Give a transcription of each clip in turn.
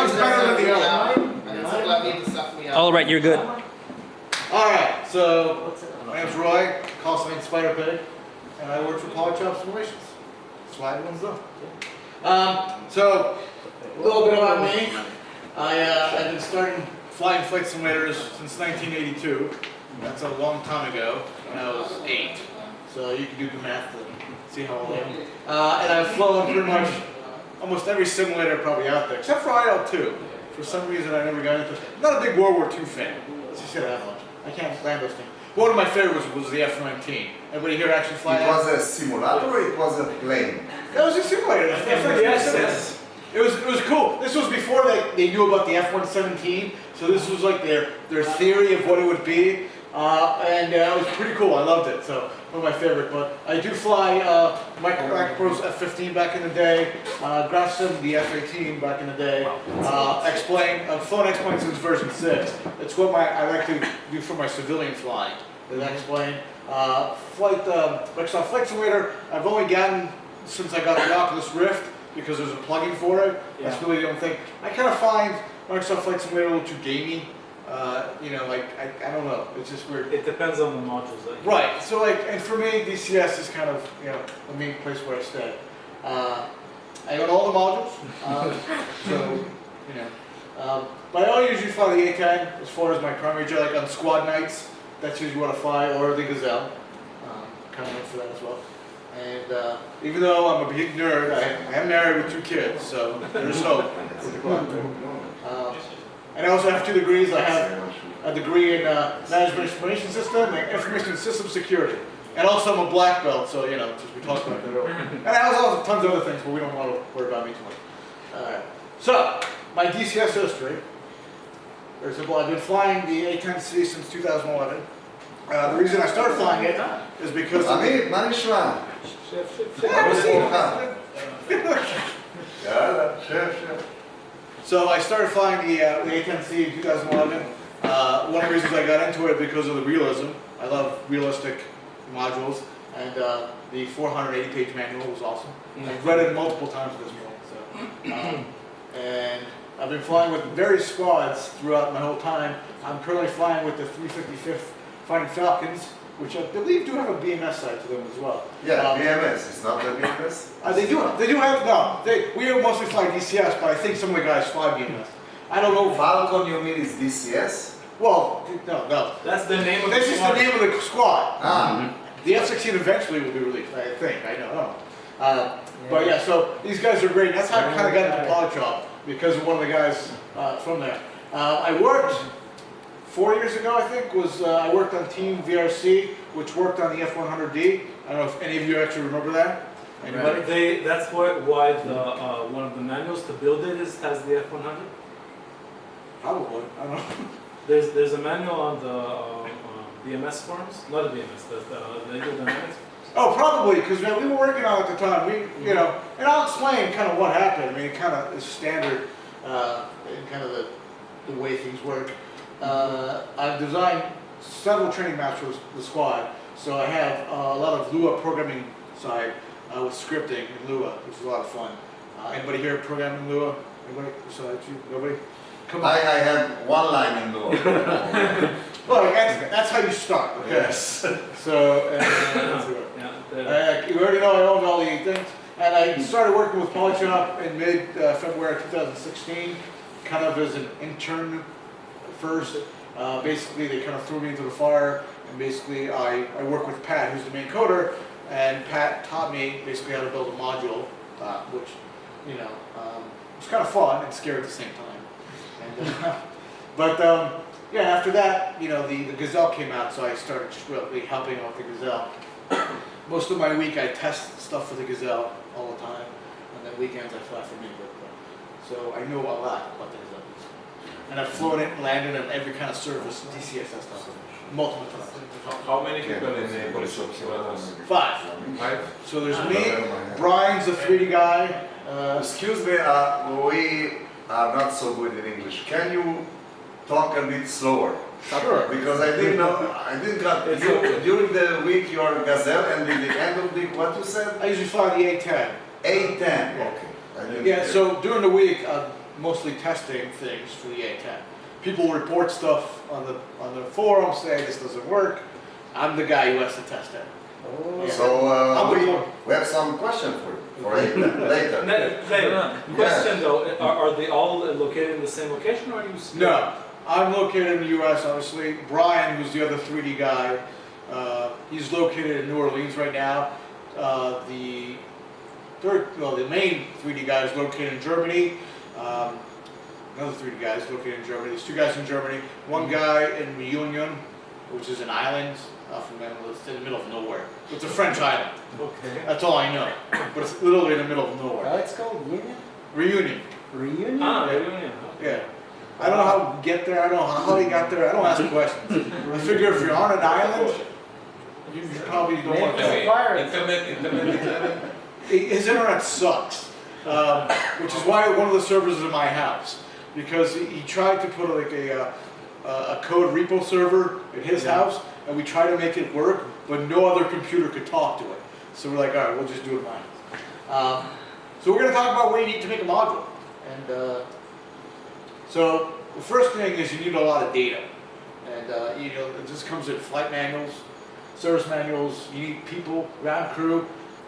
one's better than the other. All right, you're good. Alright, so my name's Roy, call sign Spiderpig, and I work for Polychop Simulations. That's why everyone's done. So, a little bit about me. I've been starting flying flight simulators since 1982. That's a long time ago, when I was 8. So you can do the math to see how old I am. And I've flown pretty much almost every simulator probably out there, except for IL-2. For some reason I never got into it. I'm not a big World War II fan. Let's just say that much. I can't land those things. One of my favorites was the F-19. Everybody here actually fly It was a simulator or it was a plane? It was a simulator. Yes. It was cool. This was before they knew about the F-117, so this was like their theory of what it would be. And it was pretty cool. I loved it. So one of my favorite. But I do fly Micro's F-15 back in the day, Grafson the F-18 back in the day, X-plane. I've flown X-plane since version 6. It's what I like to do for my civilian flying. The X-plane. Microsoft Flight Simulator. I've only gotten since I got the Oculus Rift because there's a plugin for it. Yeah. That's really the only thing. I kind of find Microsoft Flight Simulator a little too gamey. You know, like, I don't know, it's just weird. It depends on the modules. Right, so like, and for me, DCS is kind of, you know, the main place where I stay. I own all the modules, so, you know. But I usually fly the A10 as far as my primary jet, like on squad nights, that's usually what I fly, or the Gazelle. Kind of went for that as well. And even though I'm a big nerd, I am married with 2 kids, so there's hope. And I also have 2 degrees. I have a degree in Management Information System and Information System Security. And also I'm a black belt, so you know, since we talked about that earlier. And I also have tons of other things, but we don't want to worry about me too much. Alright. So, my DCS history. Very simple. I've been flying the A10C since 2011. The reason I started flying it is because of So I started flying the A10C in 2011. One of the reasons I got into it because of the realism. I love realistic modules, and the 480-page manual was awesome. I've read it multiple times at this point. So, and I've been flying with various squads throughout my whole time. I'm currently flying with the 355th Fighting Falcons, which I believe do have a BMS side to them as well. Yeah, BMS. It's not the BMS? They do have, no. We mostly fly DCS, but I think some of the guys fly BMS. I don't know. Falcon, you mean, is DCS? Well, no. That's the name of the squad. That's just the name of the squad. Ah. The F-16 eventually will be released, I think. I don't know. But yeah, so these guys are great. That's how I kind of got into Polychop, because of one of the guys from there. I worked 4 years ago, I think, I worked on Team VRC, which worked on the F-100D. I don't know if any of you actually remember that. Anybody? That's why one of the manuals to build it has the F-100. Probably. I don't know. There's a manual on the BMS forums, not the BMS, the Legal Dynamics. Oh, probably, because we were working on it at the time. You know, and I'll explain kind of what happened. I mean, it kind of is standard in kind of the way things work. I've designed several training maps for the squad, so I have a lot of Lua programming side with scripting in Lua, which is a lot of fun. Anybody here programming Lua? Anybody besides you? Nobody? Come on. I have one line in Lua. Well, that's how you start. Okay? Yes. So, you already know I own all the things. And I started working with Polychop in mid-February 2016, kind of as an intern first. Basically, they kind of threw me into the fire, and basically I work with Pat, who's the main coder, and Pat taught me basically how to build a module, which, you know, was kind of fun and scary at the same time. And, yeah, after that, you know, the Gazelle came out, so I started just really helping out the Gazelle. Most of my week I test stuff for the Gazelle all the time, and then weekends I fly for me. So I know a lot about the Gazelle. And I've flown it and landed on every kind of service, DCS stuff, multiple times. How many people in the Polychop? 5. So there's me, Brian's a 3D guy. Excuse me, we are not so good in English. Can you talk a bit slower? Sure. Because I didn't got during the week you're Gazelle, and in the end of the week, what you said? I usually fly the A10. A10, okay. Yeah, so during the week, mostly testing things for the A10. People report stuff on the forum saying this doesn't work. I'm the guy who has to test it. Oh. Yeah. So we have some question for you later. Question though, are they all located in the same location or are you? No, I'm located in the U.S. obviously. Brian, who's the other 3D guy, he's located in New Orleans right now. The main 3D guy is located in Germany. Another 3D guy is located in Germany. There's 2 guys in Germany. One guy in Reunion, which is an island it's in the middle of nowhere. It's a French island. Okay. That's all I know. But it's literally in the middle of nowhere. It's called Union? Reunion. Reunion? Ah, Yeah. Reunion. Yeah. I don't know how to get there. I don't know how he got there. I don't ask questions. I figure if you're on an island, you probably don't want to Maybe. go. Internet. His internet sucks, which is why one of the servers is in my house, because he tried to put like a code repo server in his house, and we tried to make it work, but no other computer could talk to it. So we're like, all right, we'll just do it in mine. So we're going to talk about what you need to make a module. And so the first thing is you need a lot of data. And this comes in flight manuals, service manuals, you need people, ground crew,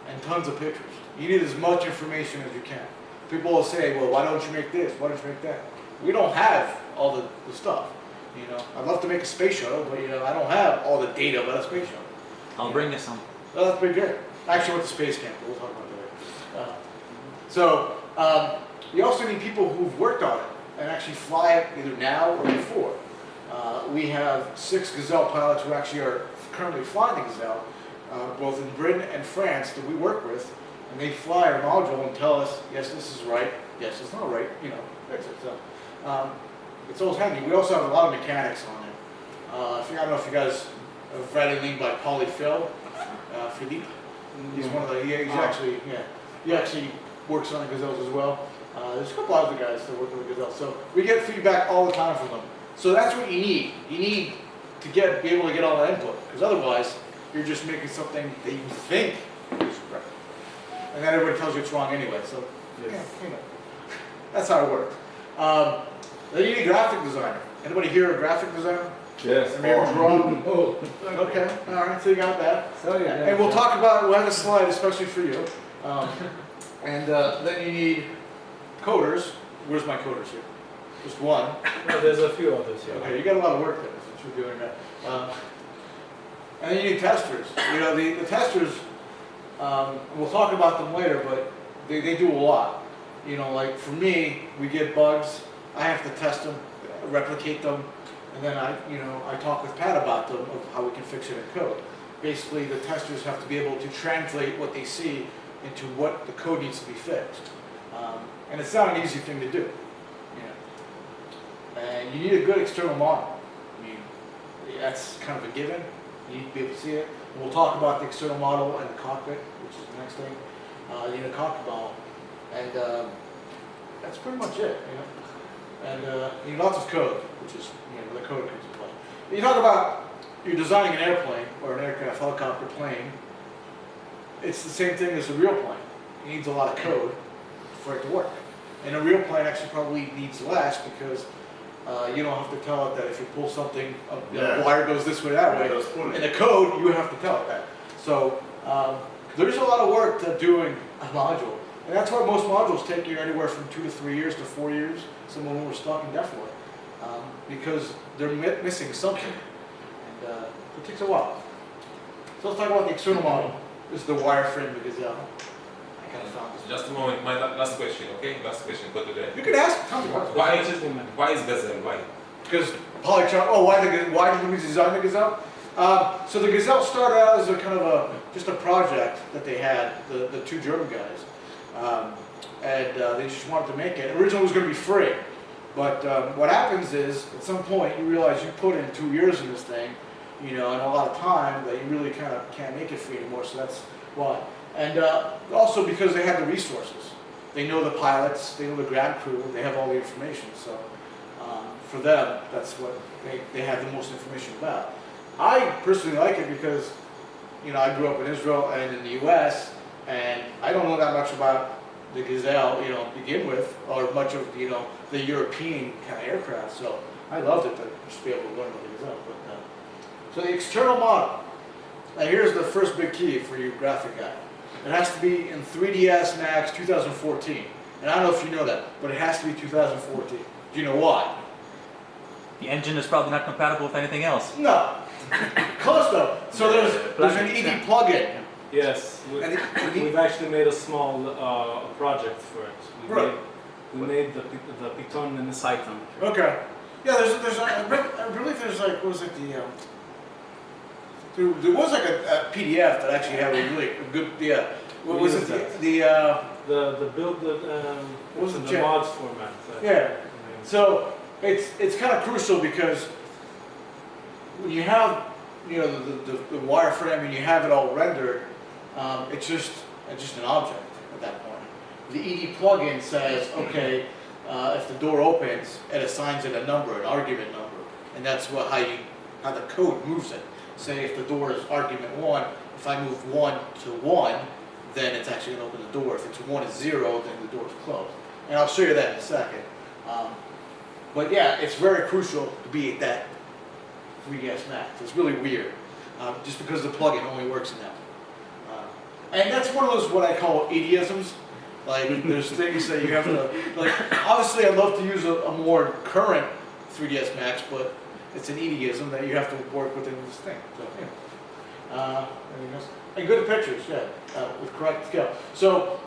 and tons of pictures. You need as much information as you can. People will say, well, why don't you make this? Why don't you make that? We don't have all the stuff. I'd love to make a space shuttle, but I don't have all the data about a space shuttle. I'll bring you some. Oh, that's pretty good. Actually, went to space camp, but we'll talk about that later. You also need people who've worked on it and actually fly it either now or before. We have 6 Gazelle pilots who actually are currently flying the Gazelle, both in Britain and France, that we work with, and they fly our module and tell us, yes, this is right, yes, it's not right, fix it. So, it's always handy. We also have a lot of mechanics on it. I don't know if you guys have read anything by Polychop, Philippe. He's one of the, he actually works on the Gazelles as well. There's a couple other guys that work on the Gazelles. So we get feedback all the time from them. So that's what you need. You need to be able to get all that input, because otherwise you're just making something that you think is correct. And then everybody tells you it's wrong anyway. So that's how it works. Then you need a graphic designer. Anybody here a graphic designer? Yes. Maybe draw? Oh, okay. All right. So you got that. So yeah. And we'll have a slide especially for you. And then you need coders. Where's my coders here? Just one. No, there's a few others here. Okay, you got a lot of work there since you're doing that. And then you need testers. The testers, we'll talk about them later, but they do a lot. Like for me, we get bugs. I have to test them, replicate them, and then I talk with Pat about them of how we can fix it in code. Basically, the testers have to be able to translate what they see into what the code needs to be fixed. And it's not an easy thing to do. And you need a good external model. That's kind of a given. You need to be able to see it. And we'll talk about the external model and the cockpit, which is the next thing. You need a cockpit model. And that's pretty much it. And you need lots of code, which is the code comes into play. When you talk about you're designing an airplane or an aircraft, helicopter, plane, it's the same thing as a real plane. It needs a lot of code for it to work. And a real plane actually probably needs less because you don't have to tell it that if you pull something, the wire goes this way, that way. In the code, you have to tell it that. So there's a lot of work to doing a module. And that's why most modules take you anywhere from 2 to 3 years to 4 years. Some of them were stuck indefinitely because they're missing something. And it takes a while. So let's talk about the external model. This is the wireframe of the Gazelle. I kind of found this. Just a moment, my last question, okay? Last question for today. You can ask. Tell me Why is Gazelle? Why? Because Polychop. Oh, why did we design the Gazelle? So the Gazelle started out as a kind of just a project that they had, the 2 German guys, and they just wanted to make it. Originally, it was going to be free, but what happens is at some point you realize you put in 2 years in this thing, and a lot of time that you really kind of can't make it free anymore. So that's why. And also because they have the resources. They know the pilots, they know the ground crew, they have all the information. So for them, that's what they have the most information about. I personally like it because, I grew up in Israel and in the U.S., and I don't know that much about the Gazelle, begin with, or much of, the European kind of aircraft. So I loved it to just be able to learn about the Gazelle. But, so the external model. Now here's the first big key for you graphic guy. It has to be in 3ds Max 2014. And I don't know if you know that, but it has to be 2014. Do you know why? The engine is probably not compatible with anything else. No. Close though. So there's an ED plugin. Yes, And we've actually made a small project for it. Right. We made the Piton and the Cyclone. Okay. Yeah, I believe there's like, what was it, there was like a PDF that actually had a really good, what was it, The build, what was the the mods format. Yeah. So it's kind of crucial because when you have, the wireframe and you have it all rendered, it's just an object at that point. The ED plugin says, okay, if the door opens, it assigns it a number, an argument number, and that's how the code moves it. Say if the door is argument 1, if I move 1 to 1, then it's actually going to open the door. If it's 1 to 0, then the door is closed. And I'll show you that in a second. But yeah, it's very crucial to be at that 3ds Max. It's really weird, just because the plugin only works in that. And that's one of those what I call idiosms. Like there's things that you have to, like obviously I'd love to use a more current 3ds Max, but it's an idiosm that you have to work within this thing. So yeah. Anything else? And good pictures, yeah, with correct scale. So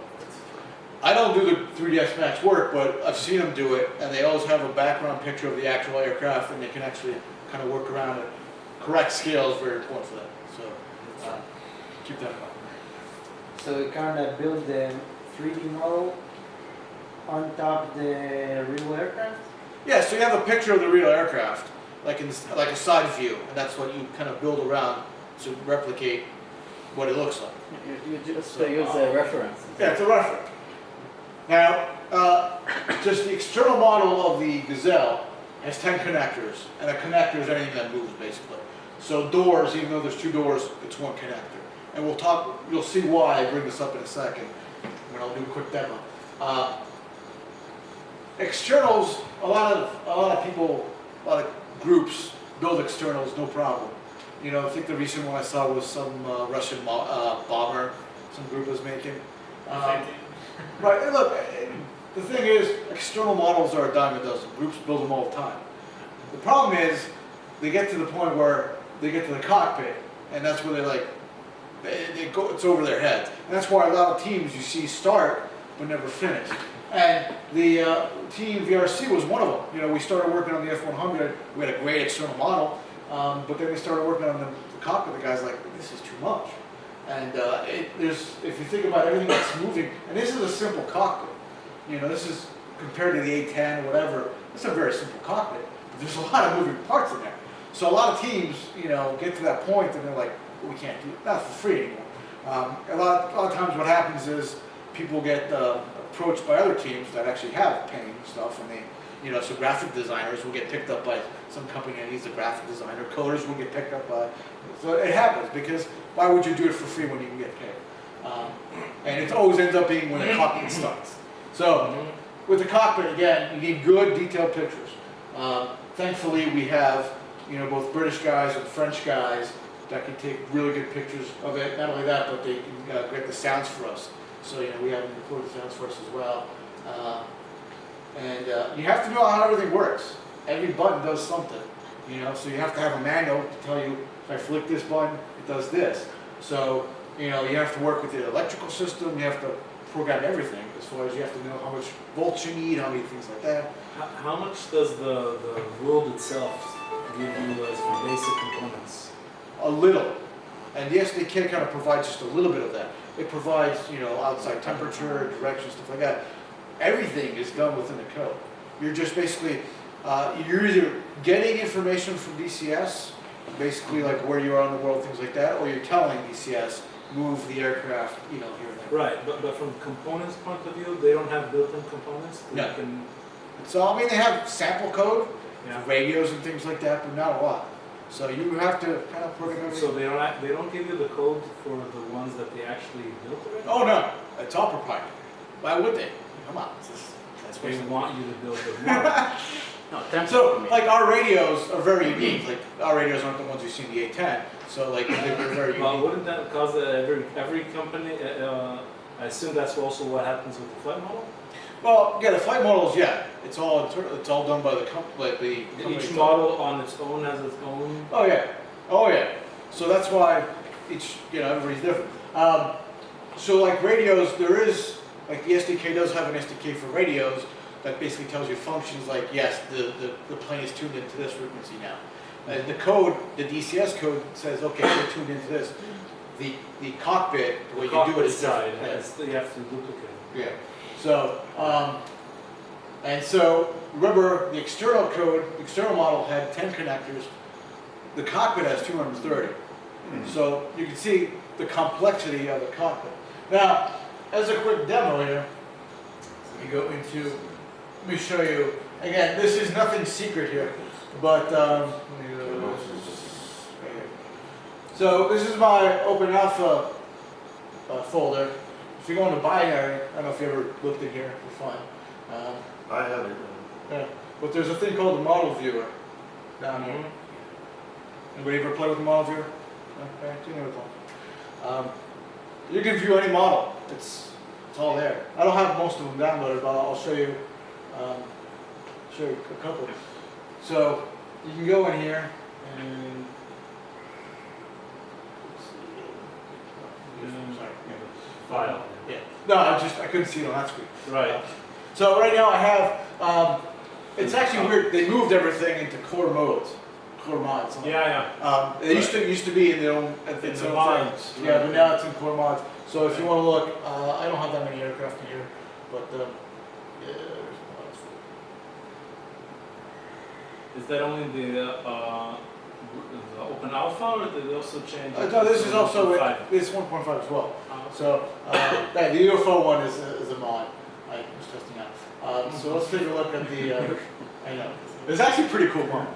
I don't do the 3ds Max work, but I've seen them do it, and they always have a background picture of the actual aircraft, and they can actually kind of work around it. Correct scale is very important for that. So keep that in mind. So you kind of build the 3D model on top of the real aircraft? Yeah, so you have a picture of the real aircraft, like a side view, and that's what you kind of build around to replicate what it looks like. You just use a reference. Yeah, it's a reference. Now, just the external model of the Gazelle has 10 connectors, and a connector is anything that moves, basically. So doors, even though there's 2 doors, it's 1 connector. And you'll see why, I bring this up in a second, when I'll do a quick demo. Externals, a lot of people, a lot of groups build externals, no problem. I think the recent one I saw was some Russian bomber some group was making. Right, and look, the thing is, external models are a dime a dozen. Groups build them all the time. The problem is, they get to the point where they get to the cockpit, and that's where they go, it's over their heads. And that's why a lot of teams you see start, but never finish. And the team VRC was one of them. We started working on the F-100, we had a great external model, but then we started working on the cockpit, the guy's like, this is too much. And if you think about everything that's moving, and this is a simple cockpit, this is compared to the A-10 or whatever, it's a very simple cockpit, but there's a lot of moving parts in there. So a lot of teams, get to that point and they're like, well, we can't do it, not for free anymore. A lot of times what happens is people get approached by other teams that actually have paying stuff, and they, so graphic designers will get picked up by some company that needs a graphic designer, coders will get picked up by, so it happens, because why would you do it for free when you can get paid? And it always ends up being when the cockpit starts. So, with the cockpit, again, you need good detailed pictures. Thankfully, we have, both British guys and French guys that can take really good pictures of it. Not only that, but they can get the sounds for us. So, we have them record the sounds for us as well. And you have to know how everything works. Every button does something, so you have to have a manual to tell you, if I flick this button, it does this. So, you have to work with the electrical system, you have to program everything, as far as you have to know how much volts you need, how many things like that. How much does the world itself give you as for basic components? A little. And the SDK kind of provides just a little bit of that. It provides, outside temperature, direction, stuff like that. Everything is done within the code. You're just basically, you're either getting information from DCS, basically like where you are in the world, things like that, or you're telling DCS, move the aircraft, here and there. Right, but from components point of view, they don't have built-in components? No. Can... So, they have sample code, Yeah. radios and things like that, but not a lot. So you have to kind of program everything. So they don't give you the code for the ones that they actually built already? Oh no, it's all proprietary. Why would they? Come on, that's They what want you to build the model. No, template. So, like, our radios are very unique. Like, our radios aren't the ones you see in the A10. So, like, they're very Well, unique. wouldn't that cause every company? I assume that's also what happens with the flight model. Well, yeah, the flight models, yeah, it's all done by the company. Each model on its own has its own. Oh yeah, oh yeah. So that's why everybody's different. So like radios, there is like the SDK does have an SDK for radios that basically tells you functions like yes, the plane is tuned into this frequency now. And the code, the DCS code says okay, we're tuned into this. The cockpit, the way you do it is side, different. you have to duplicate. Yeah. So, and so remember the external code, the external model had 10 connectors. The cockpit has 230. So you can see the complexity of the cockpit. Now, as a quick demo here, let me go into, let me show you. Again, this is nothing secret here, but let me go to this right here. So this is my Open Alpha folder. If you go into binary, I don't know if you ever looked in here for fun. I have it. Yeah, but there's a thing called the model viewer down here. Anybody ever play with the model viewer? Okay, you know what you can view any model. It's all there. I don't have most of them downloaded, but I'll show you. Show you a couple. So you can go in here and. Sorry. File. Yeah. No, I couldn't see it on that screen. Right. So right now I have, it's actually weird, they moved everything into core modes, core mods. Yeah. It used to be in their own, its the own mods, thing. Yeah, but now it's in core mods. So if you want to look, I don't have that many aircraft in here, but yeah, there's mods. Is that only the Open Alpha, or did they also change? No, this is also, 1.5? this 1.5 as well. Oh, So, the UFO one is a mod I was testing out. So let's take a look at the, I know, it's actually a pretty cool one.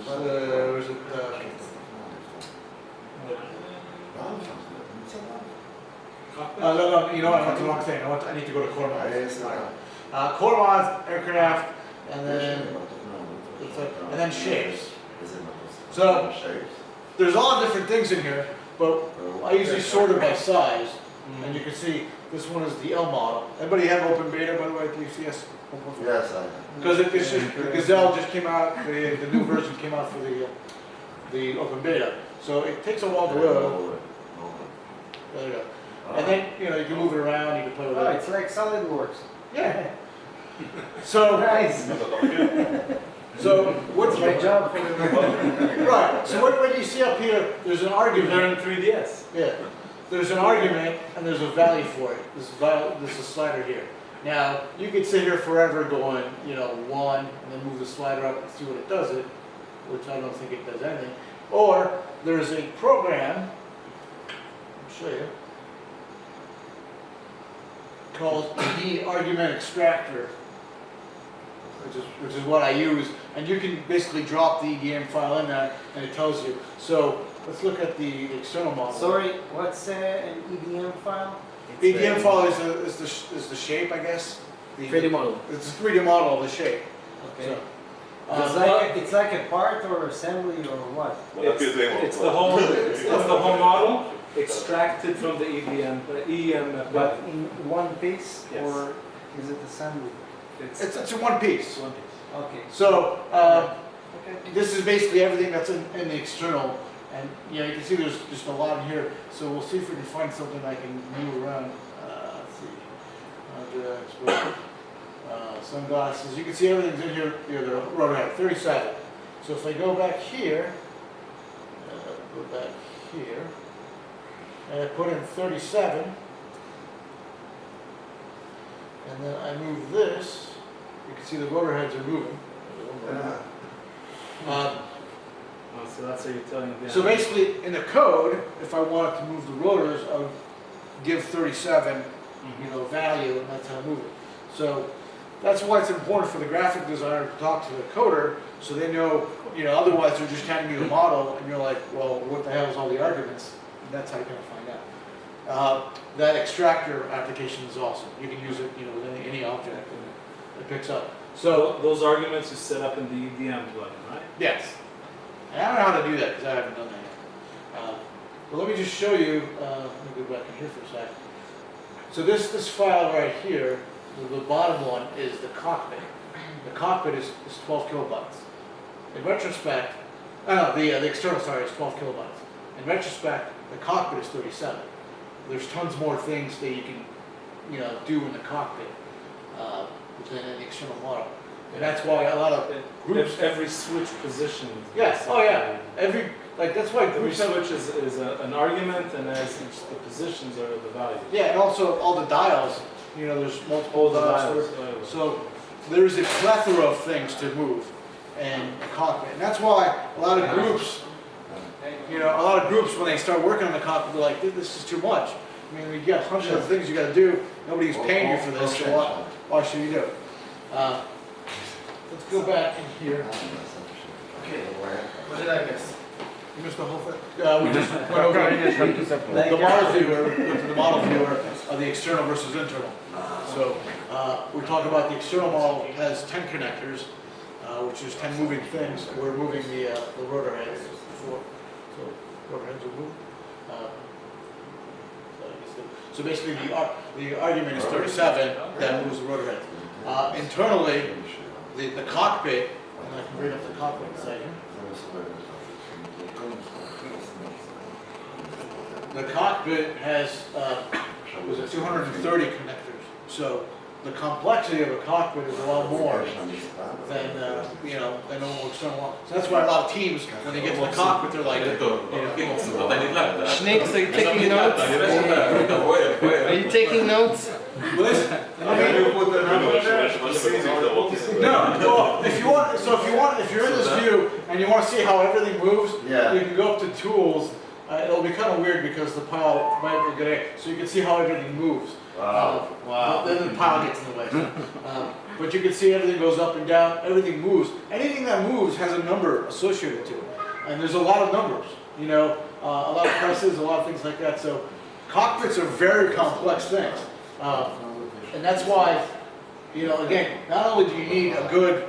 Where's it? No, you know what, I went to the wrong thing. I need to go to core mods. Core mods, aircraft, and then shapes. So, there's a lot of different things in here, but I usually sort it by size. And you can see this one is the L model. Anybody have open beta, by the way, at DCS? Yes, I have. Because the Gazelle just came out, the new version came out for the open beta. So it takes a while to load. There you go. And then, you can move it around, you can play with Oh, it. it's like SolidWorks. Yeah. So, Nice. so what's My job. Right. So what you see up here, there's an You argument. learned 3DS. Yeah. There's an argument and there's a value for it. This is a slider here. Now, you could sit here forever going, 1, and then move the slider up and see what it does it, which I don't think it does anything. Or there's a program, I'll show you, called the argument extractor, which is what I use. And you can basically drop the EDM file in there and it tells you. So let's look at the external model. Sorry, what's an EDM file? EDM file is the shape, I guess. 3D model. It's a 3D model of the shape. Okay. So, It's like a part or assembly or what? It's the whole model extracted from the EM. But in one piece, Yes. or is it assembly? it's in one piece. one piece. Okay. So Okay. this is basically everything that's in the external. And you can see there's just a lot in here. So we'll see if we can find something I can move around. Let's see. Sunglasses. You can see everything's in here. The rotor head, 37. So if I go back here, and I put in 37, and then I move this, you can see the rotor heads are moving. So that's how you're telling me. So basically, in the code, if I wanted to move the rotors, I would give 37, value, and that's how I move it. So that's why it's important for the graphic designer to talk to the coder, so they know. Otherwise they're just handing you the model, and you're like, well, what the hell is all the arguments? And that's how you kind of find out. that extractor application is awesome. You can use it, with any object, and it picks up. So Those arguments you set up in the EDM plugin, right? yes, and I don't know how to do that because I haven't done that yet. But let me just show you. Let me go back in here for a sec. So this file right here, the bottom one is the cockpit. The cockpit is 12 kilobytes. In retrospect, the external is 12 kilobytes. In retrospect, the cockpit is 37. There's tons more things that you can, do in the cockpit than in the external model. And that's why a lot of groups. Every switch position. Yes. Oh yeah. That's why Every groups have. switch is an argument, and as the positions are the values. Yeah, and also all the dials. There's multiple dials. So there's a plethora of things to move in a cockpit, and that's why a lot of groups, when they start working on the cockpit, they're like, this is too much. I mean, we got hundreds of things you got to do. Nobody's paying you for this, so why should you do it? Let's go back in here. Okay. What did I miss? You missed the whole thing. We just went over the model viewer of the external versus internal. So we talk about the external model has 10 connectors, which is 10 moving things. We're moving the rotor heads before, so rotor heads will move. So basically, the argument is 37 that moves the rotor heads. Internally, the cockpit, and I can bring up the cockpit inside here. The cockpit has 230 connectors. So the complexity of a cockpit is a lot more than normal external one. So that's why a lot of teams, when they get to the cockpit, they're like, Snakes, are you taking notes? Are you taking notes? listen. If you're in this view and you want to see how everything moves, you can go up to tools. It'll be kind of weird because the pile might be good. So you can see how everything moves. Wow. Then the pile gets in the way. But you can see everything goes up and down. Everything moves. Anything that moves has a number associated to it, and there's a lot of numbers. A lot of presses, a lot of things like that. So cockpits are very complex things, and that's why, again, not only do you need a good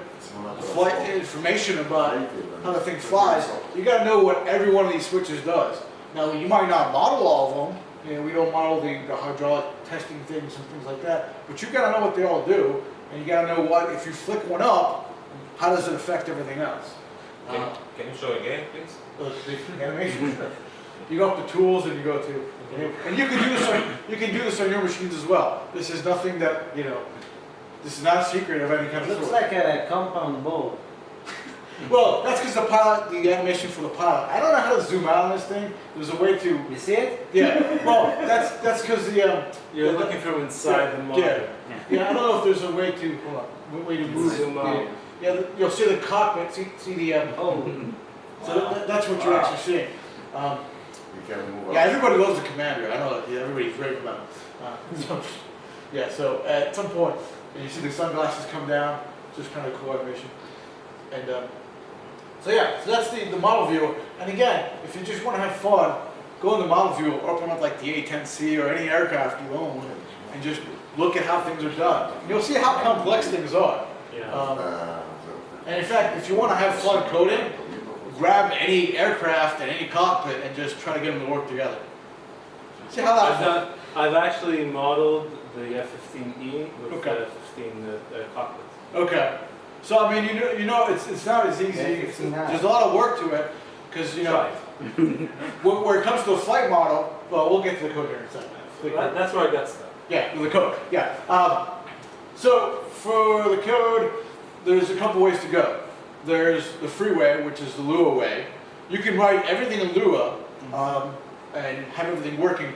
flight information about how the thing flies, you got to know what every one of these switches does. Now, you might not model all of them. We don't model the hydraulic testing things and things like that, but you got to know what they all do, and you got to know what, if you flick one up, how does it affect everything else? Can you show again, please? The animation. You go up to tools and you go to, and you can do this on your machines as well. This is nothing that this is not a secret of any kind of Looks sort. like a compound bowl. Well, that's because the animation for the pilot. I don't know how to zoom out on this thing. There's a way to. You see it? Yeah. Well, that's because You're looking from inside the model. Yeah, I don't know if there's a way to move. Zoom out. Yeah, you'll see the cockpit. See the. So that's what you're actually seeing. Yeah, everybody loves the commander. I know that everybody's raving about it. So at some point, you see the sunglasses come down. Just kind of cool animation. And so that's the model view. And again, if you just want to have fun, go in the model view, open up like the A-10C or any aircraft you own, and just look at how things are done. And you'll see how complex things are. And in fact, if you want to have fun coding, grab any aircraft and any cockpit and just try to get them to work together. See how that. I've actually modeled the F-15E with Okay. the F-15 cockpit. Okay. So I mean, it's not as easy. There's a lot of work to it because where it comes to a flight model. Well, we'll get to the code here in a second. That's where I got stuck. Yeah, the code. Yeah. So for the code, there's a couple ways to go. There's the freeway, which is the Lua way. You can write everything in Lua and have everything working.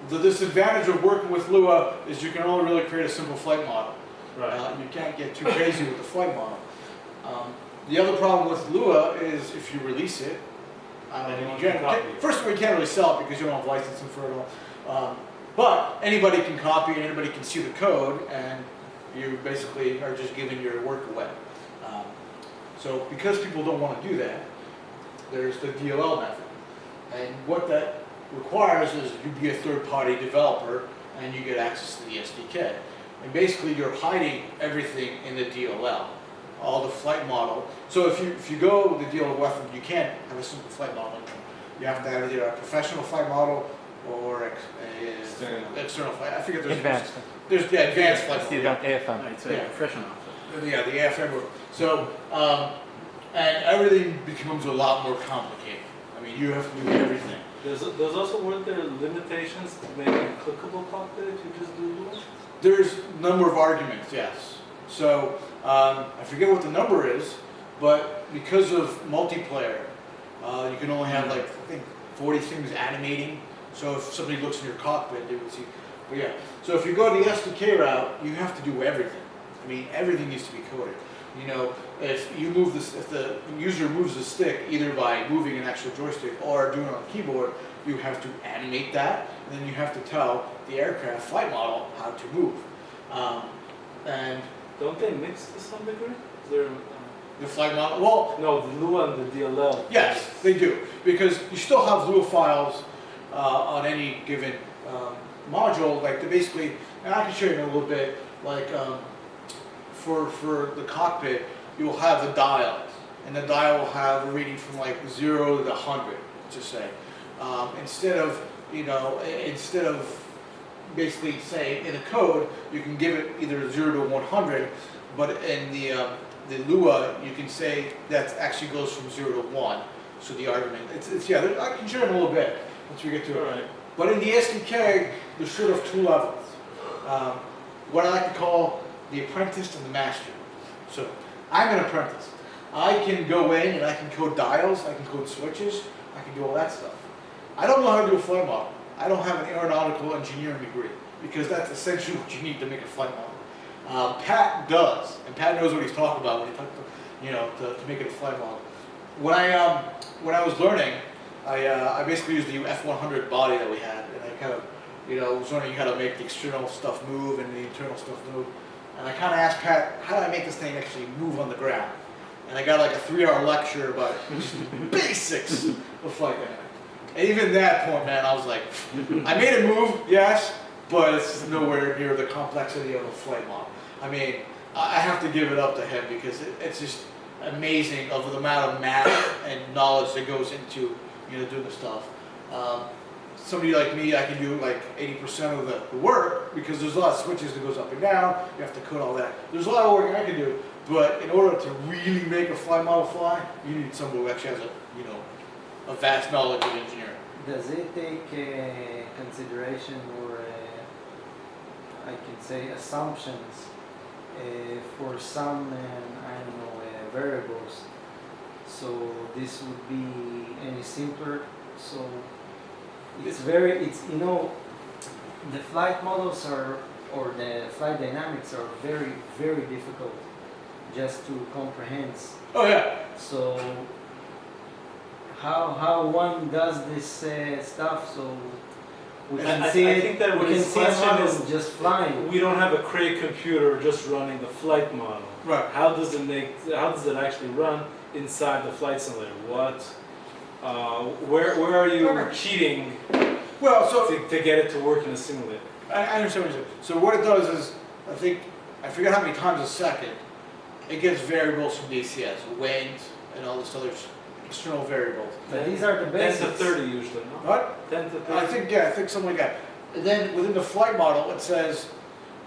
The disadvantage of working with Lua is you can only really create a simple flight model. Right. You can't get too crazy with the flight model. The other problem with Lua is if you release it, first of all, you can't really sell it because you don't have licensing for it all. But anybody can copy and anybody can see the code, and you basically are just giving your work away. So because people don't want to do that, there's the DLL method. And what that requires is you be a third-party developer and you get access to the SDK. And basically, you're hiding everything in the DLL, all the flight model. So if you go with the DLL weapon, you can't have a simple flight model anymore. You have to have either a professional flight model or external flight. I forget there's Advanced. There's advanced flight It's the model. AFM. Right, so Yeah. professional. Yeah, the AFM work. So, and everything becomes a lot more complicated. I mean, you have to do everything. There's also, weren't there limitations to make a clickable cockpit if you just do Lua? There's a number of arguments, yes. So, I forget what the number is, but because of multiplayer, you can only have like, I think, 40 things animating. So if somebody looks in your cockpit, they would see. But yeah, so if you go the SDK route, you have to do everything. I mean, everything needs to be coded. You know, if you move this, if the user moves the stick, either by moving an actual joystick or doing it on the keyboard, you have to animate that, and then you have to tell the aircraft flight model how to move. And Don't they mix to some degree? Is there, the flight model, well, no, the Lua and the DLL. yes, they do, because you still have Lua files on any given module, like they basically, and I can show you in a little bit, like for the cockpit, you will have the dials, and the dial will have a reading from like 0 to 100, just say. Instead of basically say in a code, you can give it either 0 to 100, but in the Lua, you can say that actually goes from 0 to 1. So the argument, it's yeah, I can show you in a little bit once we get to it. All right. But in the SDK, there's sort of two levels. What I like to call the apprentice and the master. So I'm an apprentice. I can go in and I can code dials, I can code switches, I can do all that stuff. I don't know how to do a flight model. I don't have an aeronautical engineering degree because that's essentially what you need to make a flight model. Pat does, and Pat knows what he's talking about when he talks to make it a flight model. When I was learning, I basically used the F100 body that we had, and I kind of was learning how to make the external stuff move and the internal stuff move. And I kind of asked Pat, how do I make this thing actually move on the ground? And I got like a 3-hour lecture about just the basics of flight dynamics. And even at that point, man, I was like, I made it move, yes, but it's nowhere near the complexity of a flight model. I mean, I have to give it up to him because it's just amazing of the amount of math and knowledge that goes into doing the stuff. Somebody like me, I can do like 80% of the work because there's a lot of switches that goes up and down. You have to code all that. There's a lot of work I can do, but in order to really make a flight model fly, you need someone who actually has a vast knowledge of engineering. Does it take consideration or I can say assumptions for some variables? So this would be any simpler. So it's the flight models or the flight dynamics are very, very difficult just to comprehend. Oh yeah. So how one does this stuff so we can I see think that what we can his see a question model is, just flying. we don't have a Cray computer just running the flight model. Right. How does it actually run inside the flight simulator? Where are you cheating Well, so to get it to work in a simulator? I understand what you're saying. So what it does is, I forget how many times a second, it gets variables from DCS, wind, and all this other external variables. But these are the 10 basics. to 30 usually, no? What? 10 to 30. I think something like that. And then within the flight model, it says,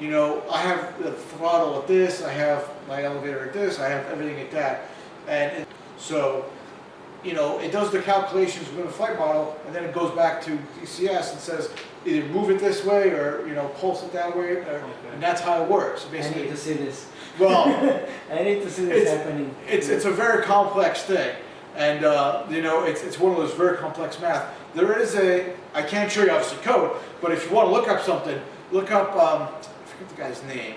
I have the throttle at this, I have my elevator at this, I have everything at that. And so, it does the calculations within the flight model, and then it goes back to DCS and says, either move it this way or, pulse it that way, and that's how it works. So I basically, need to see this. well, I need to see this happening. it's a very complex thing. And, it's one of those very complex math. There is I can't show you obviously code, but if you want to look up something, look up, I forget the guy's name,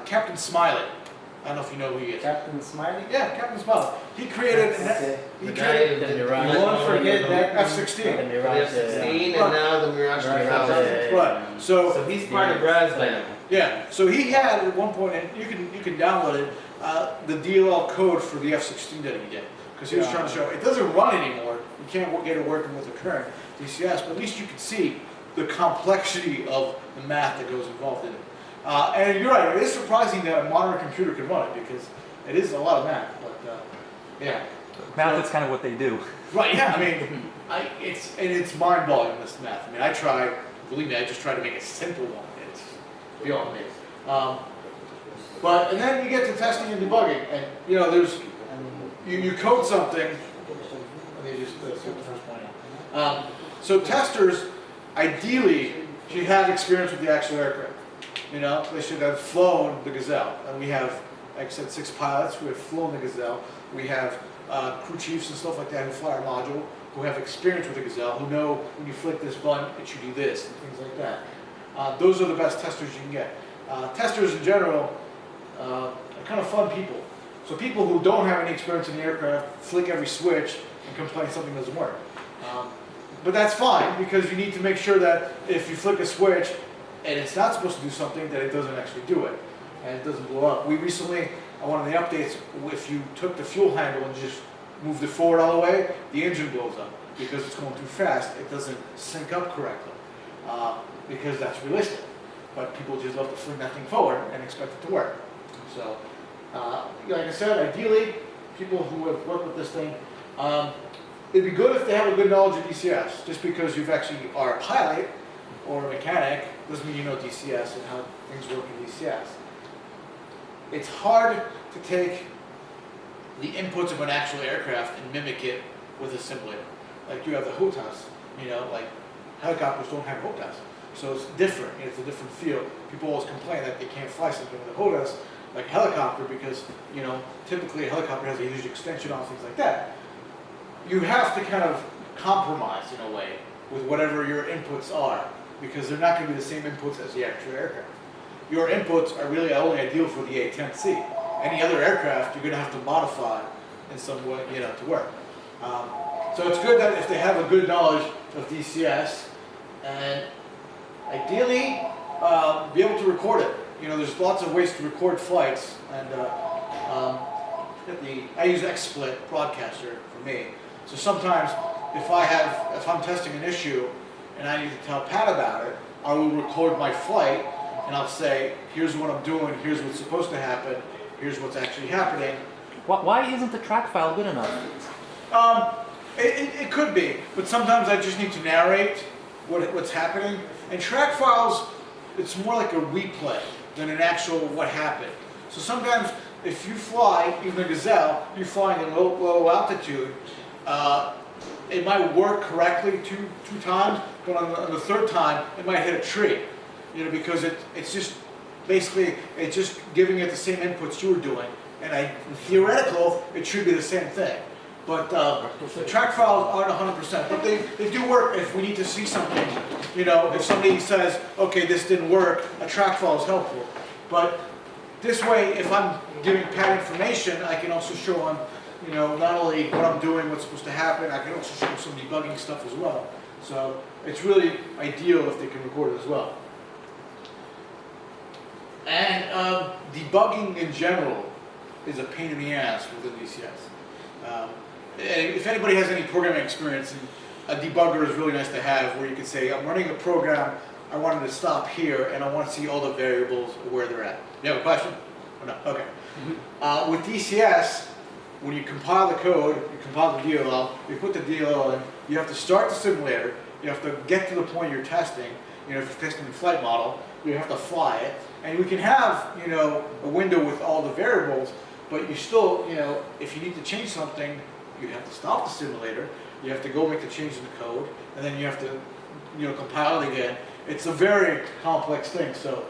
Captain Smiley. I don't know if you know who he is. Captain Smiley? Yeah, Captain Smiley. He created, Okay. he created You won't forget that F-16. The F-16 and now the Mirage 2000. Right, So he's part of Brad's plan. yeah, so he had at one point, and you can download it, the DLL code for the F-16 that he did. because he was trying to show it doesn't run anymore. You can't get it working with the current DCS, but at least you can see the complexity of the math that goes involved in it. And you're right, it is surprising that a modern computer can run it because it is a lot of math. But yeah, Math is kind of what they do. right. Yeah, I mean, it's mind-boggling, this math. I mean, I try. Believe me, I just try to make a simple one. It's beyond me. And then you get to testing and debugging, and there's you code something. Let me just see the first point. So testers, ideally, should have experience with the actual aircraft. They should have flown the Gazelle, and we have, like I said, 6 pilots who have flown the Gazelle. We have crew chiefs and stuff like that who fly our module, who have experience with the Gazelle, who know when you flick this button, it should do this, and things like that. Those are the best testers you can get. Testers in general are kind of fun people. So people who don't have any experience in the aircraft flick every switch and complain something doesn't work. But that's fine, because you need to make sure that if you flick a switch and it's not supposed to do something, that it doesn't actually do it, and it doesn't blow up. We recently, on one of the updates, if you took the fuel handle and just moved it forward all the way, the engine blows up because it's going too fast. It doesn't sync up correctly because that's realistic. But people just love to fling that thing forward and expect it to work. So, like I said, ideally, people who have worked with this thing, it'd be good if they have a good knowledge of DCS. Just because you've actually are a pilot or a mechanic doesn't mean you know DCS and how things work in DCS. It's hard to take the inputs of an actual aircraft and mimic it with a simulator. Like you have the HOTAS, like helicopters don't have HOTAS. So it's different, it's a different feel. People always complain that they can't fly something with a HOTAS like a helicopter because, typically a helicopter has a huge extension on, things like that. You have to kind of compromise in a way with whatever your inputs are, because they're not going to be the same inputs as the actual aircraft. Your inputs are really only ideal for the A-10C. Any other aircraft, you're going to have to modify in some way, to work. So it's good that if they have a good knowledge of DCS, and ideally be able to record it. There's lots of ways to record flights, and I use XSplit Broadcaster for me. So sometimes if I'm testing an issue and I need to tell Pat about it, I will record my flight and I'll say, here's what I'm doing, here's what's supposed to happen, here's what's actually happening. Why isn't the track file good enough? It could be, but sometimes I just need to narrate what's happening. And track files, it's more like a replay than an actual what happened. So sometimes if you fly, even a Gazelle, you're flying at low altitude, it might work correctly two times, but on the third time, it might hit a tree. Because it's just, basically, it's just giving it the same inputs you were doing. And in theoretical, it should be the same thing. But the track files aren't 100%, but they do work if we need to see something. If somebody says, okay, this didn't work, a track file is helpful. But this way, if I'm giving Pat information, I can also show him, not only what I'm doing, what's supposed to happen, I can also show him some debugging stuff as well. So it's really ideal if they can record it as well. And debugging in general is a pain in the ass within DCS. And if anybody has any programming experience, a debugger is really nice to have, where you can say, I'm running a program, I wanted to stop here, and I want to see all the variables where they're at. You have a question? Or no? Okay. With DCS, when you compile the code, you compile the DLL, you put the DLL in, you have to start the simulator, you have to get to the point you're testing. If you're testing the flight model, you have to fly it. And we can have, a window with all the variables, but you still, if you need to change something, you have to stop the simulator, you have to go make the change in the code, and then you have to, compile it again. It's a very complex thing, so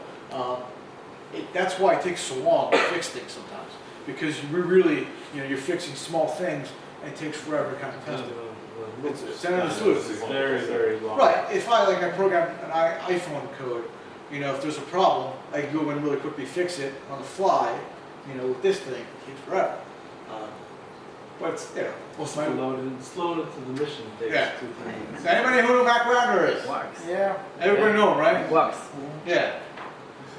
that's why it takes so long to fix things sometimes, because you really, you're fixing small things, and it takes forever to kind of test it. It's very, very long. Right. If I program an iPhone code, if there's a problem, I can go in really quickly fix it on the fly. With this thing, it takes forever. But it's, Slow to the mission takes 2 Does anybody who know who Mac Rounder is? Yeah. Everybody know him, right? Wax. Yeah.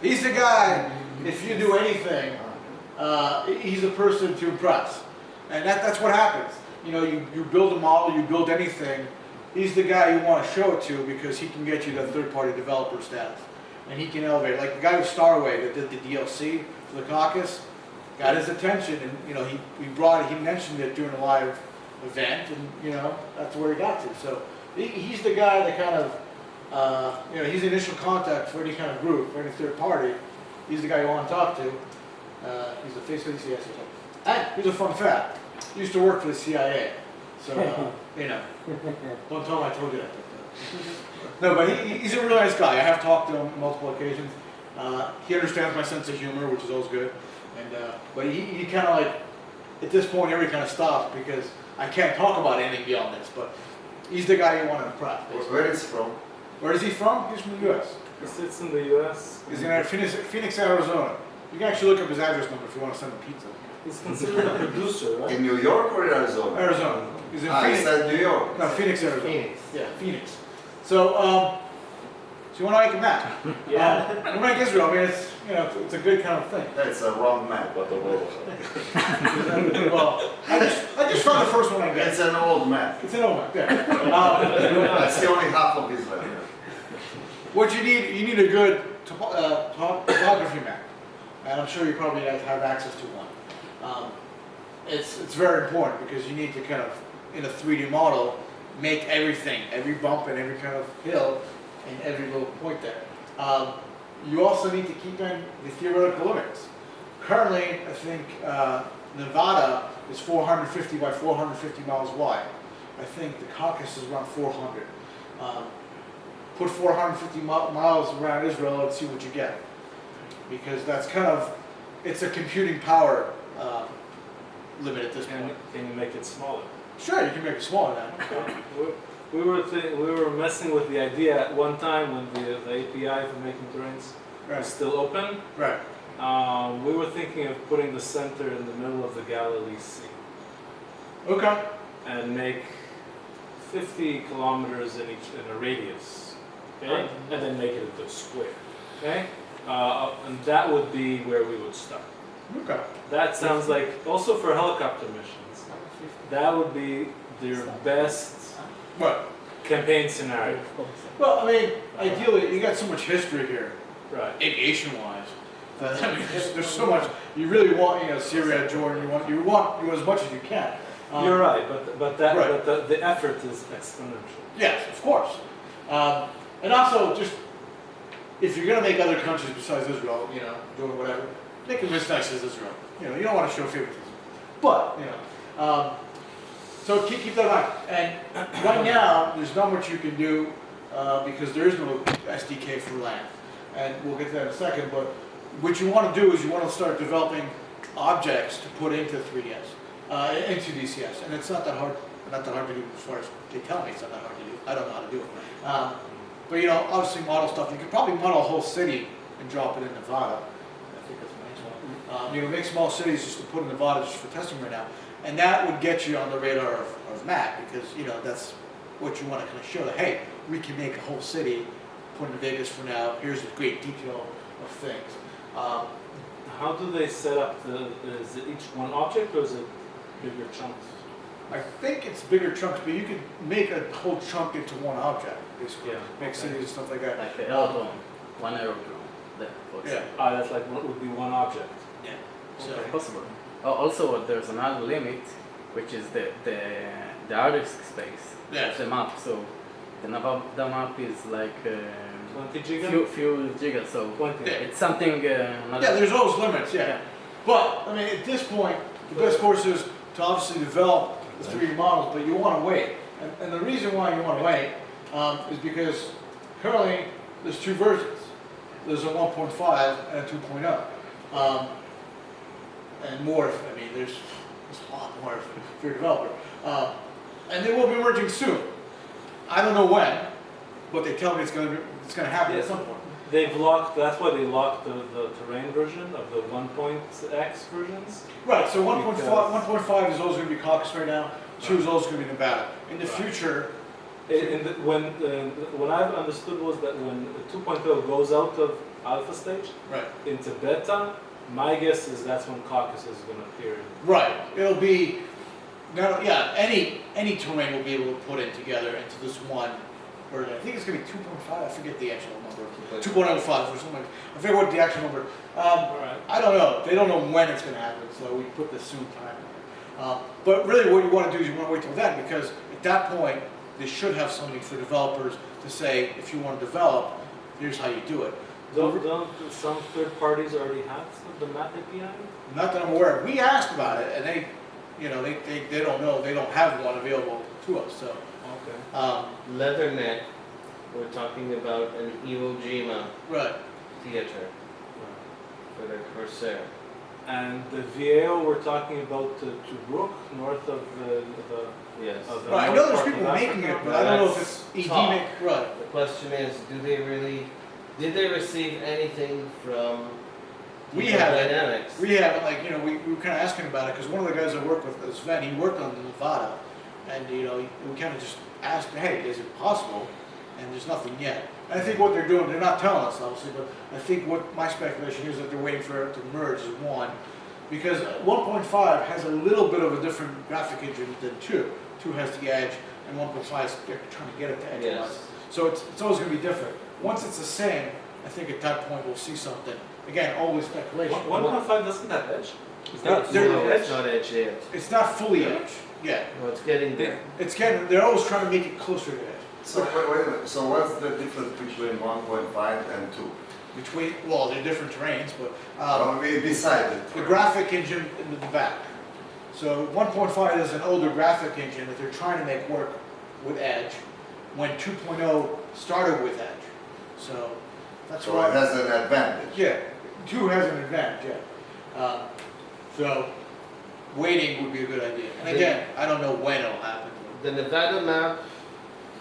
He's the guy, if you do anything, he's a person to impress. And that's what happens. you know, you build a model, you build anything, he's the guy you want to show it to because he can get you the third-party developer status. And he can elevate it. Like the guy with Starway that did the DLC for the caucus, got his attention, and you know, he mentioned it during a live event, and you know, that's where he got to. So he's the guy that kind of, you know, he's the initial contact for any kind of group, for any third party. He's the guy you want to talk to. He's the face of the DCS. And here's a fun fact. He used to work for the CIA. So, you know, don't tell him I told you that. No, but he's a really nice guy. I have talked to him on multiple occasions. He understands my sense of humor, which is always good. And but he kind of like, at this point, everybody kind of stopped because I can't talk about anything beyond this. But he's the guy you want to impress. Where is from? Where is he from? He's from the U.S. He sits in the U.S. He's in Phoenix, Arizona. You can actually look up his address number if you want to send him pizza. He's considered a producer, right? In New York or in Arizona? Arizona. He's in He Phoenix. said New York. No, Phoenix, Arizona. Phoenix. Yeah, Phoenix. So, so you want to make a map? Yeah. We'll make Israel. I mean, it's, you know, it's a good kind of thing. That's a wrong map, but the world. Well, I just found the first one I got. It's an old map. It's an old map. Yeah. That's the only half of Israel. What you need a good topography map, and I'm sure you probably have access to one. It's very important because you need to kind of, in a 3D model, make everything, every bump and every kind of hill, and every little point there. You also need to keep in the theoretical limits. Currently, I think Nevada is 450 by 450 miles wide. I think the Caucasus is around 400. Put 450 miles around Israel and see what you get. Because that's kind of, it's a computing power limit at this point. Can you make it smaller? Sure, you can make it smaller now. We were messing with the idea at one time when the API for making terrains was still open. Right. We were thinking of putting the center in the middle of the Galilee Sea Okay. and make 50 kilometers in a radius, okay? And then make it into a square, okay? And that would be where we would start. Okay. That sounds like, also for helicopter missions, that would be their best What? campaign scenario. Well, I mean, ideally, you got so much history here, Right. aviation-wise. I mean, there's so much. You really want, you know, Syria, Jordan. You want as much as you can. You're right, but Right. the effort is exponential. Yes, of course. And also, just if you're gonna make other countries besides Israel, you know, doing whatever, make them as nice as Israel. You know, you don't want to show favoritism. But you know, so keep that in mind. And right now, there's not much you can do because there is no SDK for land, and we'll get to that in a second. But what you want to do is you want to start developing objects to put into 3DS, into DCS, and it's not that hard. Not that hard to do as far as they tell me. It's not that hard to do. I don't know how to do it. But you know, obviously model stuff. You could probably model a whole city and drop it in Nevada. I think that's the next one. You know, make small cities just to put in Nevada just for testing right now, and that would get you on the radar of Mac because you know that's what you want to kind of show that hey, we can make a whole city, put in Vegas for now. Here's the great detail of things. How do they set up is it each one object or is it bigger chunks? I think it's bigger chunks, but you could make a whole chunk into one object, basically. Yeah. Make cities and stuff like that. Like the aerodrome, one aerodrome there, for Yeah. example. That's like what would be one object. Yeah. So, Okay. Possible. Oh, also, there's another limit, which is the hard disk space Yeah. of the map. So the map is like 20 giga? few gigas. So 20. Yeah. it's something. Not yeah, there's always limits, yeah. But, I mean, at this point, the best course is to obviously develop the 3D models, but you want to wait. And the reason why you want to wait is because currently there's two versions. There's a 1.5 and a 2.0. And more, I mean, there's a lot more if you're a developer. And they will be merging soon. I don't know when, but they tell me it's going to happen at some point. They've locked, that's why they locked the terrain version of the 1.x versions. Right, so 1.5 Because- 1.5 is always going to be Caucasus right now. 2 is always going to be Nevada. In the Right. future, When I've understood was that when the 2.0 goes out of alpha stage right, into beta, my guess is that's when Caucasus is going to appear. right, it'll be No, yeah, any terrain will be able to put in together into this one version. I think it's gonna be 2.5, I forget the actual number. 2.05 or something. I forget what the actual number. Alright. I don't know. They don't know when it's gonna happen, so we put the soon time on it. But really what you wanna do is you wanna wait till then, because at that point, they should have something for developers to say, if you wanna develop, here's how you do it. Don't some third parties already have the map API? Not that I'm aware of. We asked about it, and they, you know, they don't know, they don't have one available to us, so. Okay. Leatherneck, we're talking about an Iwo Jima Right. theater for the Corsair. And the VAO we're talking about to Brook, north of the Yes. of the Right, I know north there's part of people making Africa. it, but I don't know if it's That's ED top. right. The question is, did they receive anything from We Eco haven't. Dynamics? We haven't, like, you know, we were kind of asking about it, because one of the guys I work with, Sven, he worked on the Nevada, and, you know, we kind of just asked, hey, is it possible? And there's nothing yet. And I think what they're doing, they're not telling us, obviously, but I think what my speculation is that they're waiting for it to merge as one, because 1.5 has a little bit of a different graphic engine than 2. 2 has the edge, and 1.5 is they're trying to get it to edge. Yes. So it's always going to be different. Once it's the same, I think at that point we'll see something. Again, always speculation. 1.5 doesn't have edge. No, it's not edge yet. It's not fully edge yet. No, it's getting there. It's getting, they're always trying to make it closer to edge. So wait a minute, so what's the difference between 1.5 and 2? Between, well, they're different terrains, but We decided. the graphic engine in the back. So 1.5 is an older graphic engine that they're trying to make work with edge, when 2.0 started with edge. So that's So it why. has an advantage. Yeah, 2 has an advantage, yeah. So waiting would be a good idea. And again, I don't know when it'll happen. The Nevada map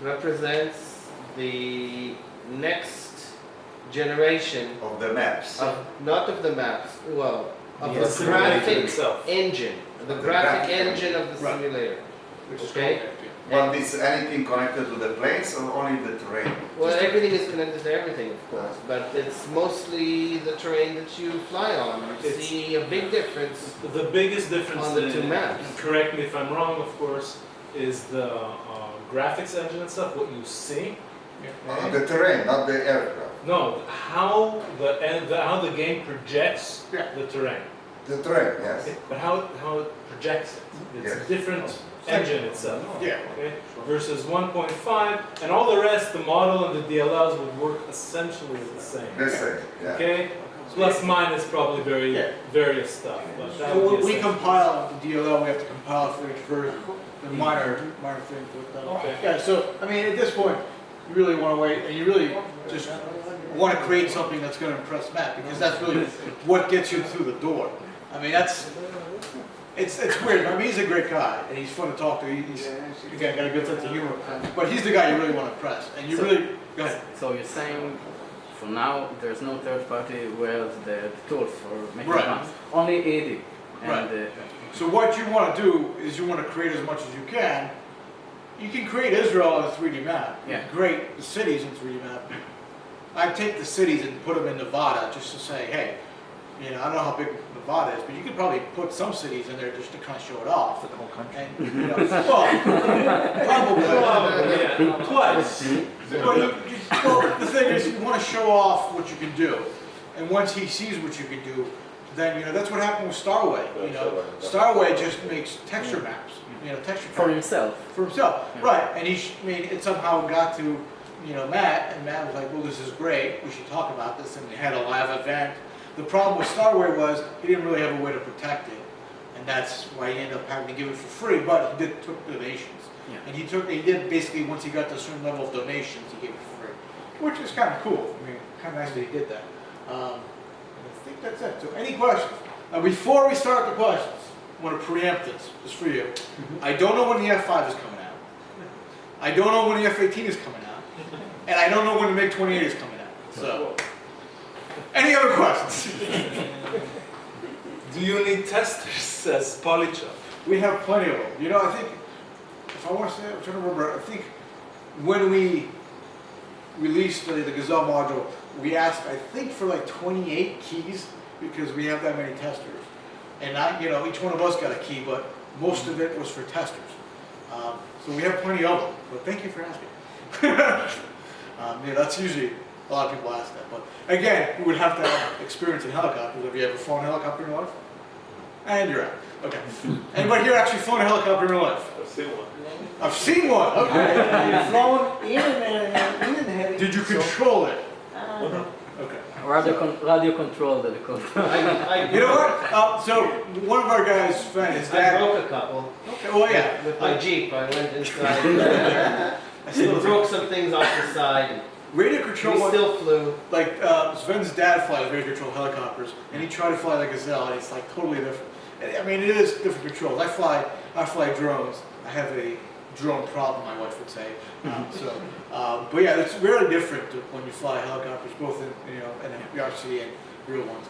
represents the next generation Of the maps. of, not of the maps, well, of The the simulator graphic itself. engine, the Of the graphic graphic engine of the Right. simulator. Which is Okay. correct, But is anything connected to the planes or only the terrain? Well, everything is connected to everything, of course, but it's mostly the terrain that you fly on. You It's- see a big difference. The biggest difference On the two maps. and correct me if I'm wrong, of course, is the graphics engine and stuff, what you see. The terrain, not the aircraft. No, how how the game projects Yeah. the terrain. The terrain, yes. But how it projects it. It's Yes. a different engine itself. Yeah. Okay? Versus 1.5, and all the rest, the model and the DLLs would work essentially the same. The same, yeah. Okay? Plus minus probably Yeah. various stuff. But that So would when be we essential. compile the DLL, we have to compile for each version, the minor things with them. Okay. Yeah, so, I mean, at this point, you really want to wait, and you really just want to create something that's going to impress Matt, because that's really what gets you through the door. I mean, it's weird. I mean, he's a great guy, and he's fun to talk to. He's, again, got a good sense of humor. But he's the guy you really want to impress, and you So- really, go ahead. So you're saying, for now, there's no third party who has the tools for making Right. maps. Only AD. Right. And So what you want to do is you want to create as much as you can. You can create Israel on a 3D map. You Yeah. can create the cities in 3D map. I take the cities and put them in Nevada just to say, hey, you know, I don't know how big Nevada is, but you could probably put some cities in there just to kind of show it off. For the whole country. And, you know, well, probably. Probably, yeah. Twice. But well, the thing is, you want to show off what you can do. And once he sees what you can do, then, you know, that's what happened with Starway. You know, Starway just makes texture maps, you know, texture for maps himself. for himself. Yeah. Right, and I mean, it somehow got to, you know, Matt, and Matt was like, well, this is great, we should talk about this, and they had a live event. The problem with Starway was, he didn't really have a way to protect it, and that's why he ended up having to give it for free, but he took donations. Yeah. And he did basically, once he got to a certain level of donations, he gave it for free, which is kind of cool. I mean, kind of nice that he did that. I think that's it. So any questions? Now, before we start the questions, I want to preempt this, just for you. I don't know when the F5 is coming out. I don't know when the F18 is coming out. And I don't know when the MiG-28 is coming out. So, any other questions? Do you need testers, says Polychop? We have plenty of them. You know, I think, if I want to say, I'm trying to remember, I think when we released the Gazelle module, we asked, I think, for like 28 keys, because we have that many testers. and each one of us got a key, but most of it was for testers. So we have plenty of them, but thank you for asking. That's usually, a lot of people ask that, but again, we would have to have experience in helicopters. Have you ever flown a helicopter in your life? And you're out. Okay. Anybody here actually flown a helicopter in your life? I've seen one. I've seen one. Okay. You've flown in and heavy. Did you control it? Okay. Radio control the control. You know what? So one of our guys, Sven, his I dad. broke a couple. Okay. Well, yeah. With my Jeep, I went inside. I still broke some things off the side. Radio We control. still flew. Like Sven's dad flies radio control helicopters, and he tried to fly like Gazelle, and it's like totally different. I mean, it is different controls. I fly drones. I have a drone problem, my wife would say. But yeah, it's really different when you fly helicopters, both in FBRC and real ones.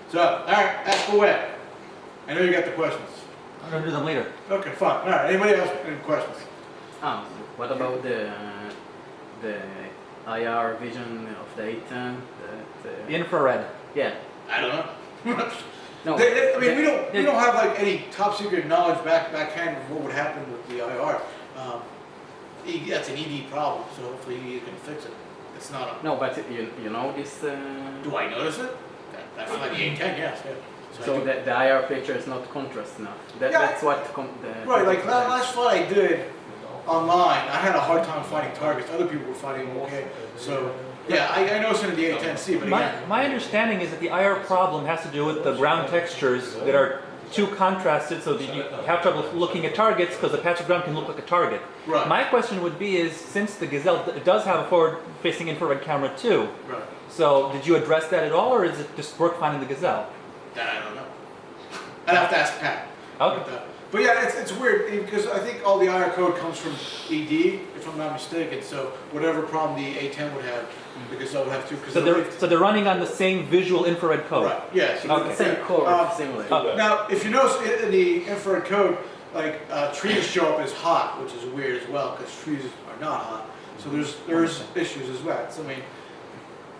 So, all right, ask away. I know you got the questions. I'm gonna do them later. Okay, fine. All right. Anybody else any questions? What about the IR vision of the A10? The infrared. Yeah. I don't know. No. I mean, we don't have like any top secret knowledge backhand of what would happen with the IR. That's an ED problem, so hopefully you can fix it. It's not a. No, but you know this. Do I notice it? That's like the A10, yes. Yeah. So the IR picture is not contrast enough. That's what Right, like last flight I did online, I had a hard time finding targets. Other people were finding them okay. So yeah, I noticed it in the A10C, but again. My understanding is that the IR problem has to do with the ground textures that are too contrasted, so that you have trouble looking at targets because the patch of ground can look like a target. Right. My question would be is, since the Gazelle does have a forward-facing infrared camera too, Right. so did you address that at all, or is it just work fine in the Gazelle? That I don't know. I'd have to ask Pat. Okay. But yeah, it's weird because I think all the IR code comes from ED, if I'm not mistaken. So whatever problem the A10 would have, the Gazelle would have too. So they're running on the same visual infrared code. Right. Yeah. So Okay. same core simulation. Okay. Now, if you notice in the infrared code, like trees show up as hot, which is weird as well because trees are not hot. So there's issues as well. So I mean,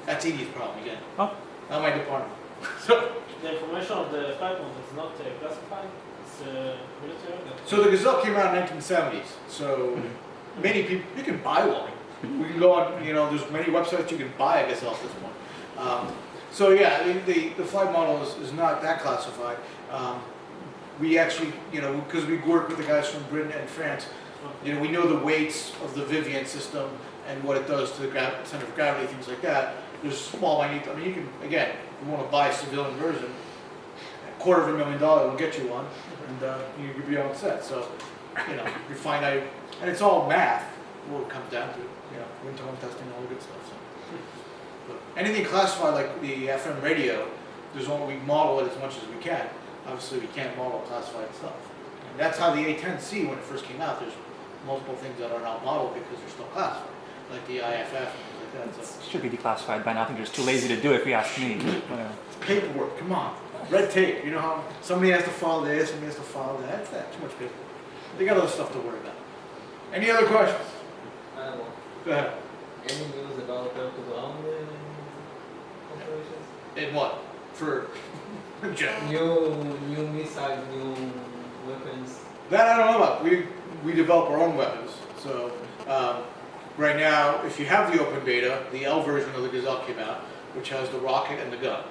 that's ED's problem again. Oh. Not my department. So. The information of the flight mode is not classified. It's military. So the Gazelle came out in the 1970s. So many people, you can buy one. We can go on, there's many websites you can buy a Gazelle at this point. So yeah, the flight model is not that classified. We actually, because we work with the guys from Britain and France, we know the weights of the Vivian system and what it does to the center of gravity, things like that. There's small, minute, you can, again, if you want to buy a civilian version, $250,000 will get you one, and you'll be all set. So, you find out, and it's all math, what it comes down to, wind tunnel testing, all the good stuff. So. But anything classified like the FM radio, we model it as much as we can. Obviously, we can't model classified stuff. And that's how the A10C, when it first came out, there's multiple things that are not modeled because they're still classified, like the IFF and things like that. So. It should be declassified by now. I think they're just too lazy to do it, if you ask me. Whatever. Paperwork, come on. Red tape, how somebody has to file this, somebody has to file that. That's too much paperwork. They got other stuff to worry about. Any other questions? Go ahead. Any news about ground operations? In what? For New missiles, new weapons. that I don't know about. We develop our own weapons. So right now, if you have the open beta, the L version of the Gazelle came out, which has the rocket and the gun.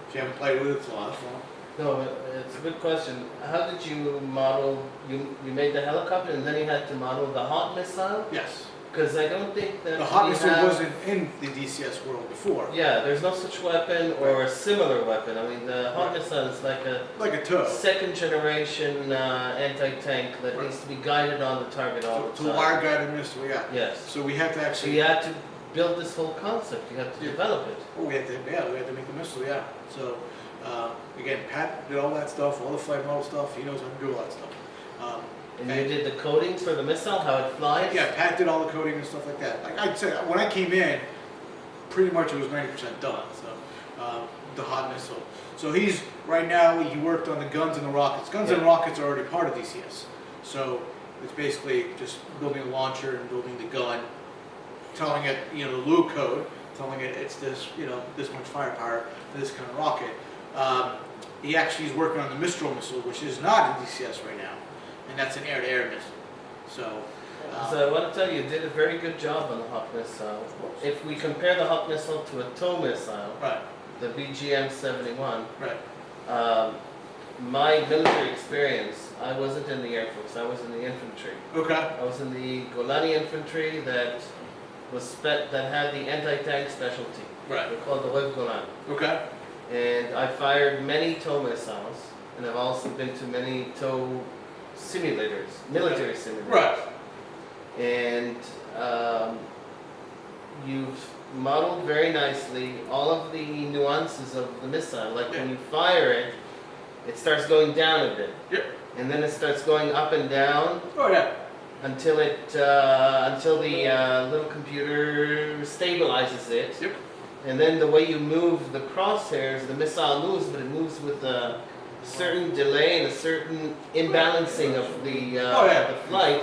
If you haven't played with it, it's a lot of fun. No, it's a good question. How did you model? You made the helicopter, and then you had to model the hot missile. Yes. Because I don't think that The hot we missile have- wasn't in the DCS world before. Yeah, there's no such weapon or a similar weapon. I mean, the hot missile is like a Like a TOW. second generation anti-tank that needs to be guided on the target all the It's a time. wire guided missile, yeah. Yes. So we had to So actually. you had to build this whole concept. You had to develop it. Oh, we had to make the missile, yeah. So, again, Pat did all that stuff, all the flight model stuff. He knows how to do all that stuff. And you did the coding for the missile, how it flies? Yeah, Pat did all the coding and stuff like that. Like I said, when I came in, pretty much it was 90% done. So, the hot missile. So he's right now. He worked on the guns and the rockets. Guns and rockets are already part of DCS. So it's basically just building a launcher and building the gun, telling it, the Luke code, telling it it's this, this much firepower for this kind of rocket. he actually is working on the Mistral missile, which is not in DCS right now, and that's an air-to-air missile. So, So I want to tell you, you did a very good job on the Hawk missile. If we compare the Hawk missile to a tow missile, right, the BGM-71, right, my military experience, I wasn't in the Air Force, I was in the infantry. okay, I was in the Golani infantry that had the anti-tank specialty. right, They're called the Lev Golan. okay, And I fired many tow missiles, and I've also been to many tow simulators, military simulators. right, And you've modeled very nicely all of the nuances of the missile. Like when you fire it, it starts going down a bit. Yep. And then it starts going up and down oh yeah, until the little computer stabilizes it. Yep. And then the way you move the crosshairs, the missile moves, but it moves with a certain delay and a certain imbalancing of the the flight.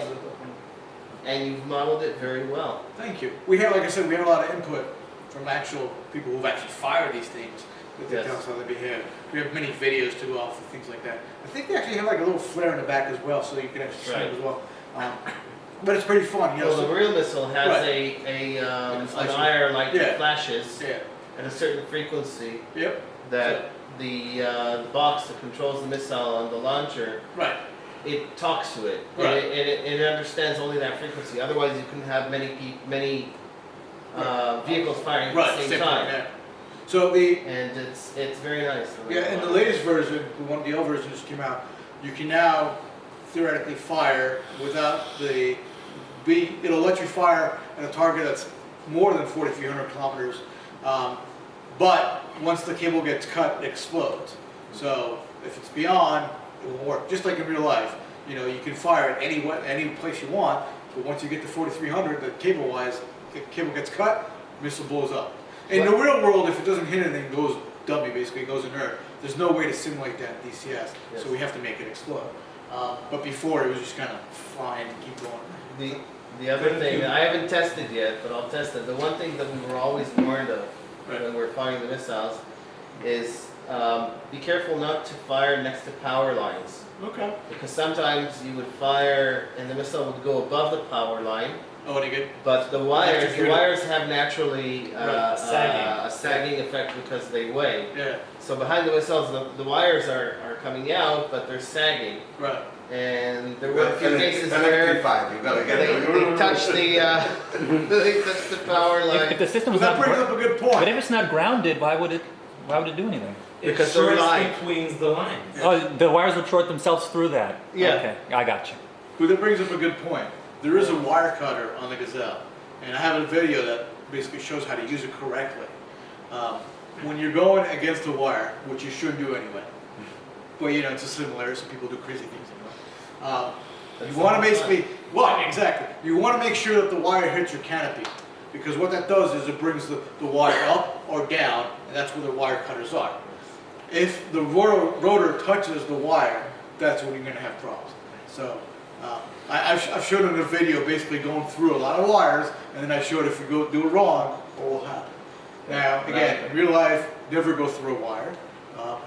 And you've modeled it very well. thank you. We have, like I said, we have a lot of input from actual people who've actually fired these things, that they Yes. tell us how they behave. We have many videos to go off of things like that. I think they actually have like a little flare in the back as well, so you can actually see Right. it as well. But it's pretty fun, you know. Well, the so- real missile has Right. an flashing. IR like Yeah. that flashes yeah, at a certain frequency yep, that the box that controls the missile on the launcher, right, it talks to it. Right. And it understands only that frequency. Otherwise, you can have many vehicles firing at right, the same time. yeah. So the, And it's very nice. yeah, in the latest version, the L version just came out, you can now theoretically fire without it'll let you fire at a target that's more than 4,300 kilometers, but once the cable gets cut, it explodes. So if it's beyond, it won't work. Just like in real life, you know, you can fire at any place you want, but once you get to 4,300, the cable gets cut, missile blows up. In the real world, if it doesn't hit anything, it goes dummy, basically, it goes inert. There's no way to simulate that in DCS, so we have to make it explode. But before, it was just kind of flying and keep going. The other thing, I haven't tested yet, but I'll test it. The one thing that we were always warned of when we're firing the missiles is be careful not to fire next to power lines. Okay. Because sometimes you would fire and the missile would go above the power line, Oh, any good? but the wires have naturally Sagging. a sagging effect because they weigh. Yeah, So behind the missiles, the wires are coming out, but they're sagging. right. And there were a few cases where Electrified, you gotta get they touch they touch the power line. If the system Well, was that not, brings up a good point. but if it's not grounded, why would it do anything? Because it they're shorts live. between the lines. Oh, the wires would short themselves through that. Yeah. Okay, I got you. But that brings up a good point. There is a wire cutter on the Gazelle, and I have a video that basically shows how to use it correctly. When you're going against the wire, which you should do anyway, but you know, it's a similar, so people do crazy things anyway. You want to basically, exactly. You want to make sure that the wire hits your canopy, because what that does is it brings the wire up or down, and that's where the wire cutters are. If the rotor touches the wire, that's when you're going to have problems. So I've shown in the video basically going through a lot of wires, and then I showed if you do it wrong, what will happen. Now, again, in real life, never go through a wire.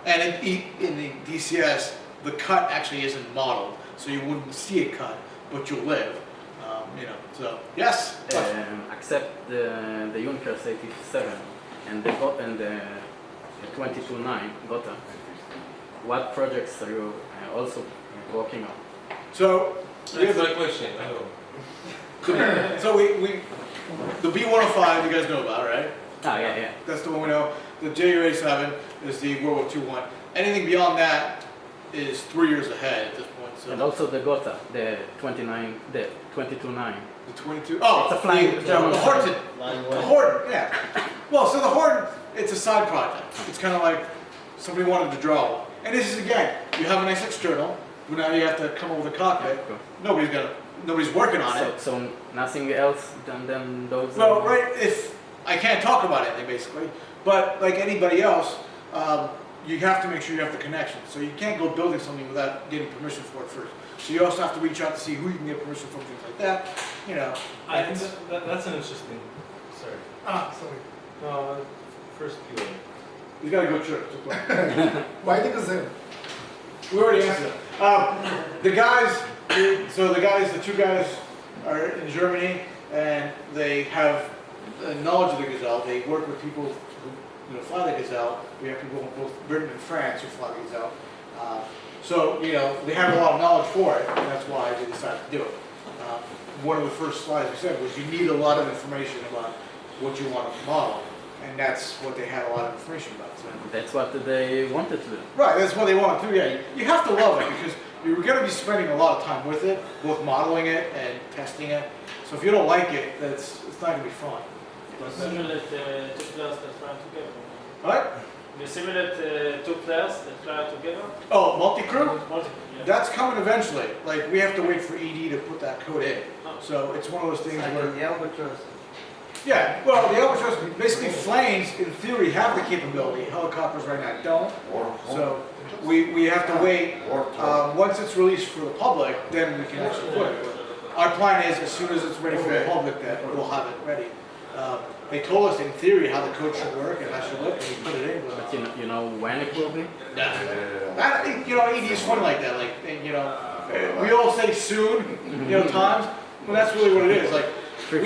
And in the DCS, the cut actually isn't modeled, so you wouldn't see a cut, but you'll live. You know, so yes. Except the Junkers 87 and the 22.9 Gotha. What projects are you also working on? So we That's have my question. so we the B-105 you guys know about, right? Ah, yeah. That's the one we know. The JU-87 is the World War II one. Anything beyond that is 3 years ahead at this point. So And also the Gotha, the 22.9. the 22. Oh, It's a flying the German Horton. Line The one. Horton, yeah. Well, so the Horton, it's a side project. It's kind of like somebody wanted to draw one. And this is again, you have a nice external, but now you have to come up with a cockpit. Nobody's working on it. So nothing else than those. Well, right, if I can't talk about anything basically, but like anybody else, you have to make sure you have the connection. So you can't go building something without getting permission for it first. So you also have to reach out to see who you can get permission from, things like that. You know. I think that's an interesting. Sorry. Sorry. No, first Q&A. He's got a good shirt. Why the gazelle? We already answered that. The two guys are in Germany, and they have knowledge of the gazelle. They work with people who fly the gazelle. We have people in both Britain and France who fly the gazelle. They have a lot of knowledge for it, and that's why they decided to do it. One of the first slides we said was you need a lot of information about what you want to model, and that's what they had a lot of information about. So. That's what they wanted to do. Right, that's what they want to do, yeah. You have to love it because you're going to be spending a lot of time with it, both modeling it and testing it. So if you don't like it, it's not going to be fun. You simulate two players that fly together. Right? You simulate two players that fly together. Oh, multi-crew? Multiple, yeah. That's coming eventually. Like, we have to wait for ED to put that code in. So it's one of those things where... the albatross. Yeah, well, the albatross, basically planes, in theory, have the capability. Helicopters right now don't. So we have to wait. Once it's released for the public, then we can actually put it. Our plan is, as soon as it's ready for the public, that we'll have it ready. They told us, in theory, how the code should work and how it should look, and we put it in. But you know when it will be? ED is fun like that. Like, we all say soon, times, but that's really what it is. Like, we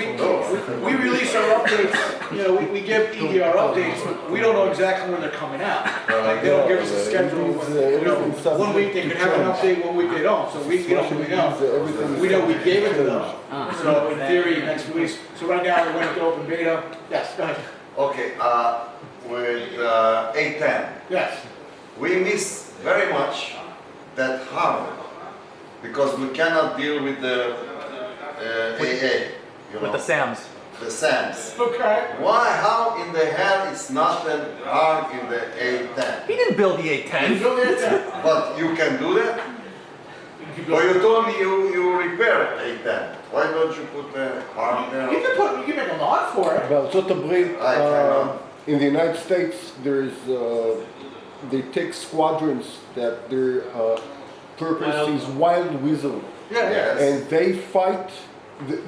release our updates, we give ED our updates, we don't know exactly when they're coming out. Like, they don't give us a schedule. 1 week they could have an update, 1 week they don't. So we don't really know. We know we gave it to them. So in theory, next release. So right now we went into open beta. Yes, go ahead. Okay, with A10, Yes. we miss very much that hardware because we cannot deal with the AA. With the SAMs. The SAMs. Okay. Why? How in the hell is not an ARM in the A10? He didn't build the A10. But you can do that? Well, you told me you repair A10. Why don't you put the ARM there? You can make a mod for it. בארצות הברית, I cannot. in the United States, they take squadrons that their purpose is wild weasel, Yeah, Yes. and they fight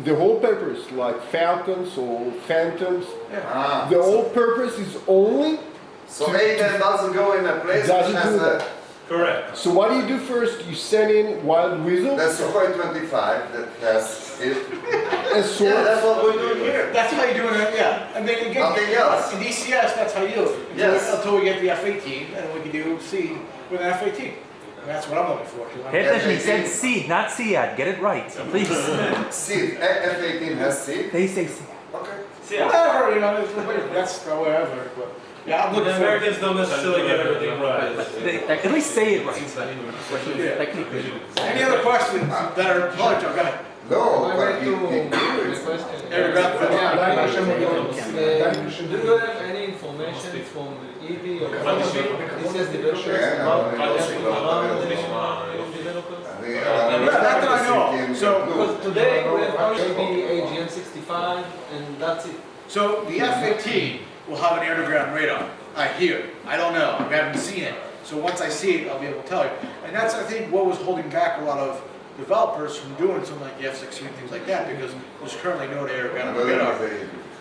the whole purpose, like falcons or phantoms. Ah, The whole purpose is only so A10 doesn't go in a place which Doesn't has do a... that. Correct. So what do you do first? You send in wild weasel That's Sukhoi 25 that has it. and sword. Yeah, that's what we're doing here. That's how you do it, yeah. And then again, Nothing else. in DCS, that's how you do it. Yes. Until we get the F-18, and we can do seed with an F-18. And that's what I'm looking for. 'Cause Pay I'm- attention, he said seed, not SEAD. Get it right, please. Seed, F-18 has seed. They say SEAD. Okay. Whatever, that's whatever. But yeah, I'm The looking for. Americans don't necessarily get everything right. They at least say it right. Yeah. Technically. Any other questions that are Polychop? Go ahead. No, but you can do it. Eric, go ahead. Do you have any information from ED or DCS developers Yeah, about I know. developers? That I know. So- Because today we have maybe AGN 65 and that's it. So the F-18 will have an air-to-ground radar. I hear. I don't know. I haven't seen it. So once I see it, I'll be able to tell you. And that's, I think, what was holding back a lot of developers from doing something like the F-16 and things like that, because there's currently no air-to-ground radar.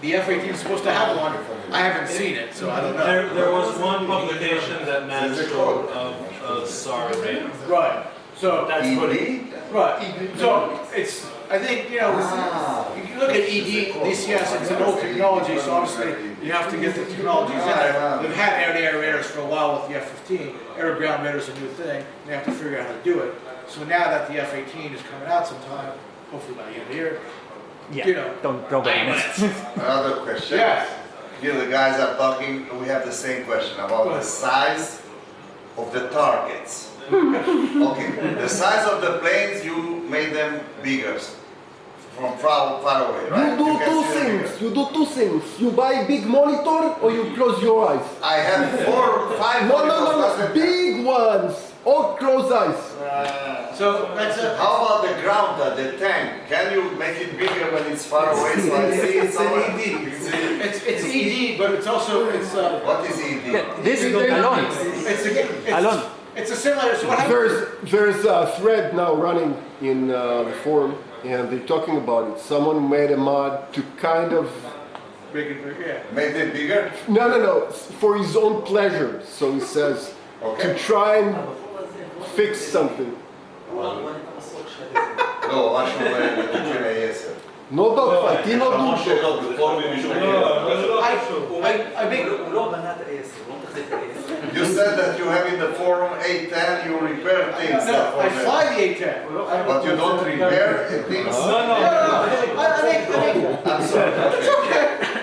The F-18 is supposed to have one. I haven't seen it, so I don't know. There was one publication that matched of SAR radar. Right. So That's what it, ED? right. So it's. I think you you look at ED, DCS. It's an old technology, so obviously you have to get the technologies in there. They've had air-to-air radars for a while with the F-15. Air-to-ground radar is a new thing. They have to figure out how to do it. So now that the F-18 is coming out sometime, hopefully by the end of the year, Yeah. Don't bet on it. Another question. yes. Here the guys are talking, we have the same question about the size of the targets. Okay, the size of the planes, you made them bigger from far away, right? You do can two see them things. bigger. You do two things. You buy a big monitor or you close your eyes. I have 4 or 5 No, monitors. big ones. Or close eyes. So that's it. How about the ground, the tank? Can you make it bigger when it's far away so I see it somewhere? It's ED, but it's also What is ED? This Alon. Alon. it's a similar. So what happens? There's a thread now running in the forum, and they're talking about it. Someone made a mod to kind of Make it bigger, yeah. Made it bigger? No, for his own pleasure. So he says to try and fix something. לא, משהו בתקן ה-10. No dogfight, לא דוגו. הוא לא בנה את ה-10, הוא לא מתחזק את ה-10. You said that you have in the forum 810, you repair things. No, I fly the A10. But you don't repair things? I'm sorry.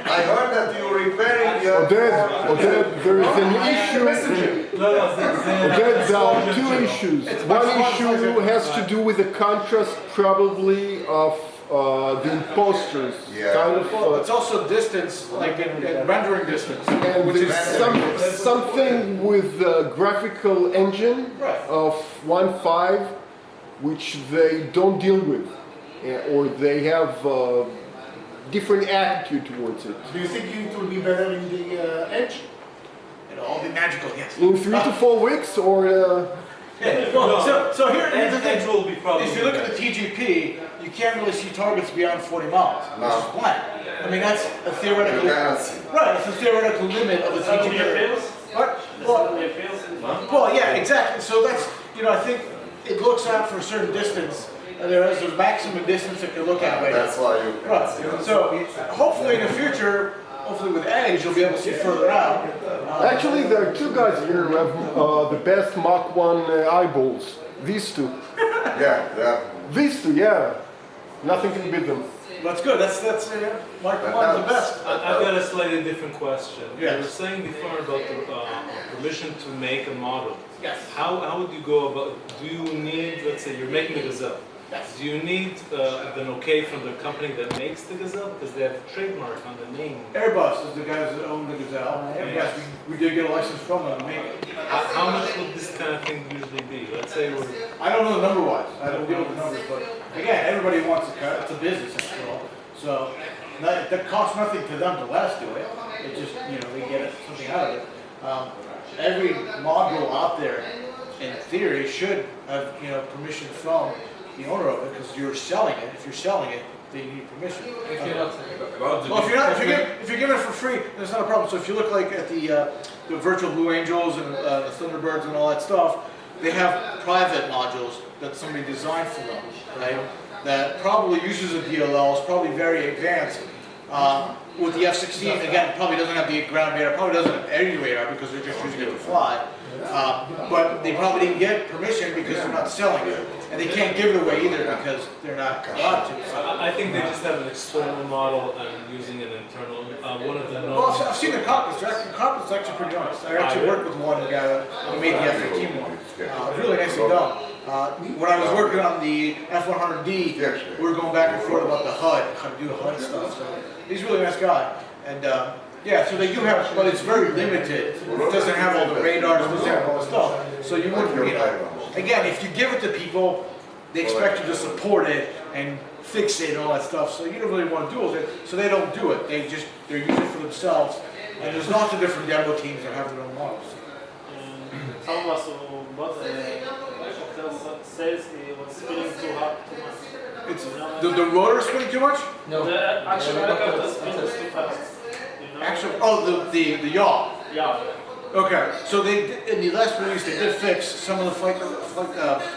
I heard that you're repairing your... Oded, there is an issue. Oded, there are two issues. One issue has to do with the contrast probably of the imposters. Yeah. Kind of, Well, it's also distance, like in rendering distance. and there's something with the graphical engine of 1.5 which they don't deal with, or they have different attitude towards it. Do you think it will be better in the edge? It'll all be magical, yes. In 3 to 4 weeks, or So here's the thing. Will be probably If you look at the TGP, you can't really see targets beyond 40 miles. No. It's just blank. I mean, that's a theoretical... You cannot see. Right, it's a theoretical limit of the TGP. What? Well, yeah, exactly. So that's, I think it looks out for a certain distance. And there's a maximum distance it can look at right That's now. why you cannot see. Right. So hopefully in the future, hopefully with Edge, you'll be able to see further out. actually there are two guys here who have the best Mach 1 eyeballs. These two. Yeah. These two, yeah. Nothing can beat them. That's good. That's Mark 1's the best. I've got a slightly different question. Yes. You were saying before about the permission to make a model. Yes. How would you go about, do you need, let's say you're making a gazelle. Yes. Do you need an okay from the company that makes the gazelle? Because they have a trademark on the name. Airbus is the guys that own the Gazelle. Yes, we did get a license from them to make it. How much would this kind of thing usually be? Let's say we're... I don't know the number-wise. I don't deal with the numbers, but again, everybody wants a car. It's a business after all. So that costs nothing to them to let us do it. It just, they get something out of it. Every module out there, in theory, should have, permission from the owner of it, because you're selling it. If you're selling it, they need permission. If you're not, Well, if you're giving it for free, then it's not a problem. So if you look like at the virtual Blue Angels and Thunderbirds and all that stuff, they have private modules that somebody designed for them, right? That probably uses a DLL, is probably very advanced. With the F-16, again, probably doesn't have the ground radar, probably doesn't have any radar because they're just using it to fly. But they probably didn't get permission because they're not selling it. And they can't give it away either because they're not allowed to. So. I think they just have an external model and using an internal, one of the... Well, I've seen the cockpits. The cockpit's actually pretty nice. I actually worked with one guy who made the F-15 one. Really nicely done. When I was working on the F-100D, we were going back and forth about the HUD, how to do the HUD stuff. So he's a really nice guy. And yeah, so they do have, but it's very limited. It doesn't have all the radars, it doesn't have all the stuff. So you wouldn't, again, if you give it to people, they expect you to support it and fix it and all that stuff. So you don't really want to do it. So they don't do it. They're using it for themselves. And there's lots of different demo teams that have their own models. Says it was spinning too hard, too much. It's the rotor spinning too much? No. The actual helicopter spins too fast. Actually, the yaw. Yeah. Okay, so they in the last release they did fix some of the flight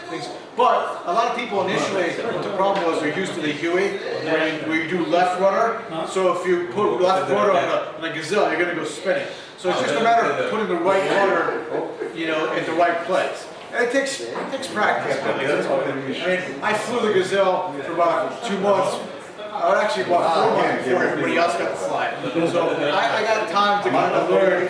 things, but a lot of people initially the problem was they're used to the Huey where you do left rudder. So if you put left rudder on a Gazelle, you're going to go spinning. So it's just a matter of putting the right rudder, in the right place. And it takes practice. I mean, I flew the Gazelle for about 2 months. Actually about 4 months before everybody else got to fly. So I got time to kind of learn.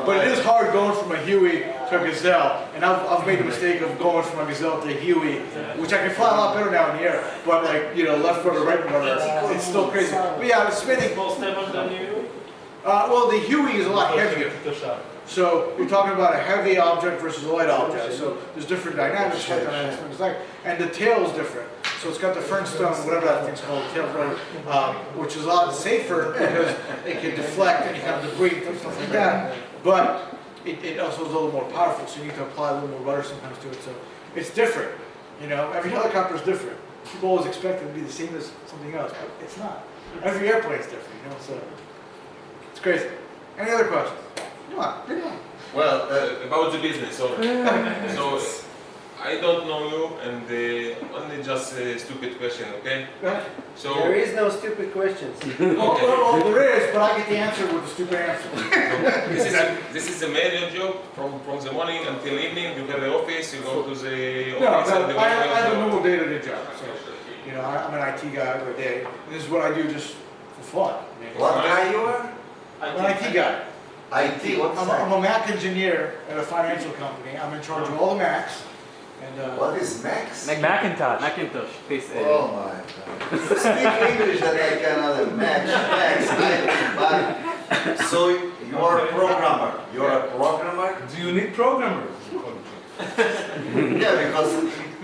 But it is hard going from a Huey to a Gazelle. And I've made the mistake of going from a Gazelle to a Huey, which I can fly a lot better now in the air. But left rudder, right rudder, it's still crazy. But yeah, the spinning. More stable than you? Well, the Huey is a lot heavier. So you're talking about a heavy object versus a light object. So there's different dynamics, flight dynamics, things like, and the tail is different. So it's got the Fernstone, whatever that thing's called, tail rotor, which is a lot safer because it can deflect any kind of debris and stuff like that. But it also is a little more powerful, so you need to apply a little more rudder sometimes to it. So it's different. Every helicopter is different. People always expect it to be the same as something else, but it's not. Every airplane is different. So. crazy. Any other questions? Come on, bring it on. Well, About the business, so I don't know you, and only just a stupid question, okay? Go ahead. So There is no stupid questions. Well, there is, but I get the answer with the stupid answer. this is the main job from the morning until evening. You have an office, you go to the No, office. and the I have a work. normal day-to-day job, so, you know, I'm an IT guy every day. This is what I do just for fun. I mean, what guy you are? I'm an IT guy. IT, what's I'm that? a Mac engineer at a financial company. I'm in charge of all the Macs. And, What is Max? Macintosh. Macintosh, please. Oh my God. Speak English that I cannot. Max, IT. So you are a programmer. You're a programmer? Do you need programmers? Yeah, because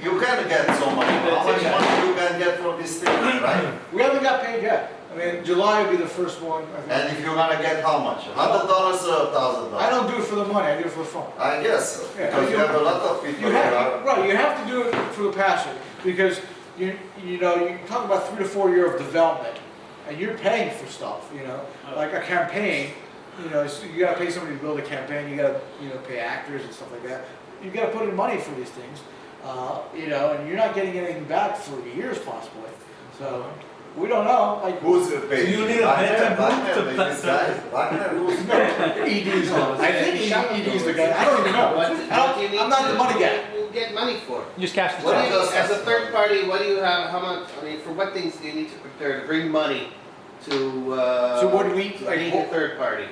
you can get so much. How much money you can get from this thing, right? we haven't got paid yet. I mean, July will be the first one. I think. And if you're gonna get how much? $100 or $1,000? I don't do it for the money, I do it for the fun. I guess so. Yeah, Because you have a lot of people You that have, are. right, you have to do it for the passion, because you know, you talk about 3 to 4 years of development, and you're paying for stuff, you know, like a campaign, you know, so you gotta pay somebody to build a campaign, you gotta, you know, pay actors and stuff like that. You gotta put in money for these things, you know, and you're not getting anything back for years possibly, so, we don't know, like. Who's paying? Do you need a better group to These guys? Wagner, who's ED's on. I think ED's the guy. I don't even know. What do you need I'm not the money guy. to get money for? You just cash the What do check. you, as a third party, what do you have, how much, I mean, for what things do you need to prepare to bring money to, So what do we, like, being a third party?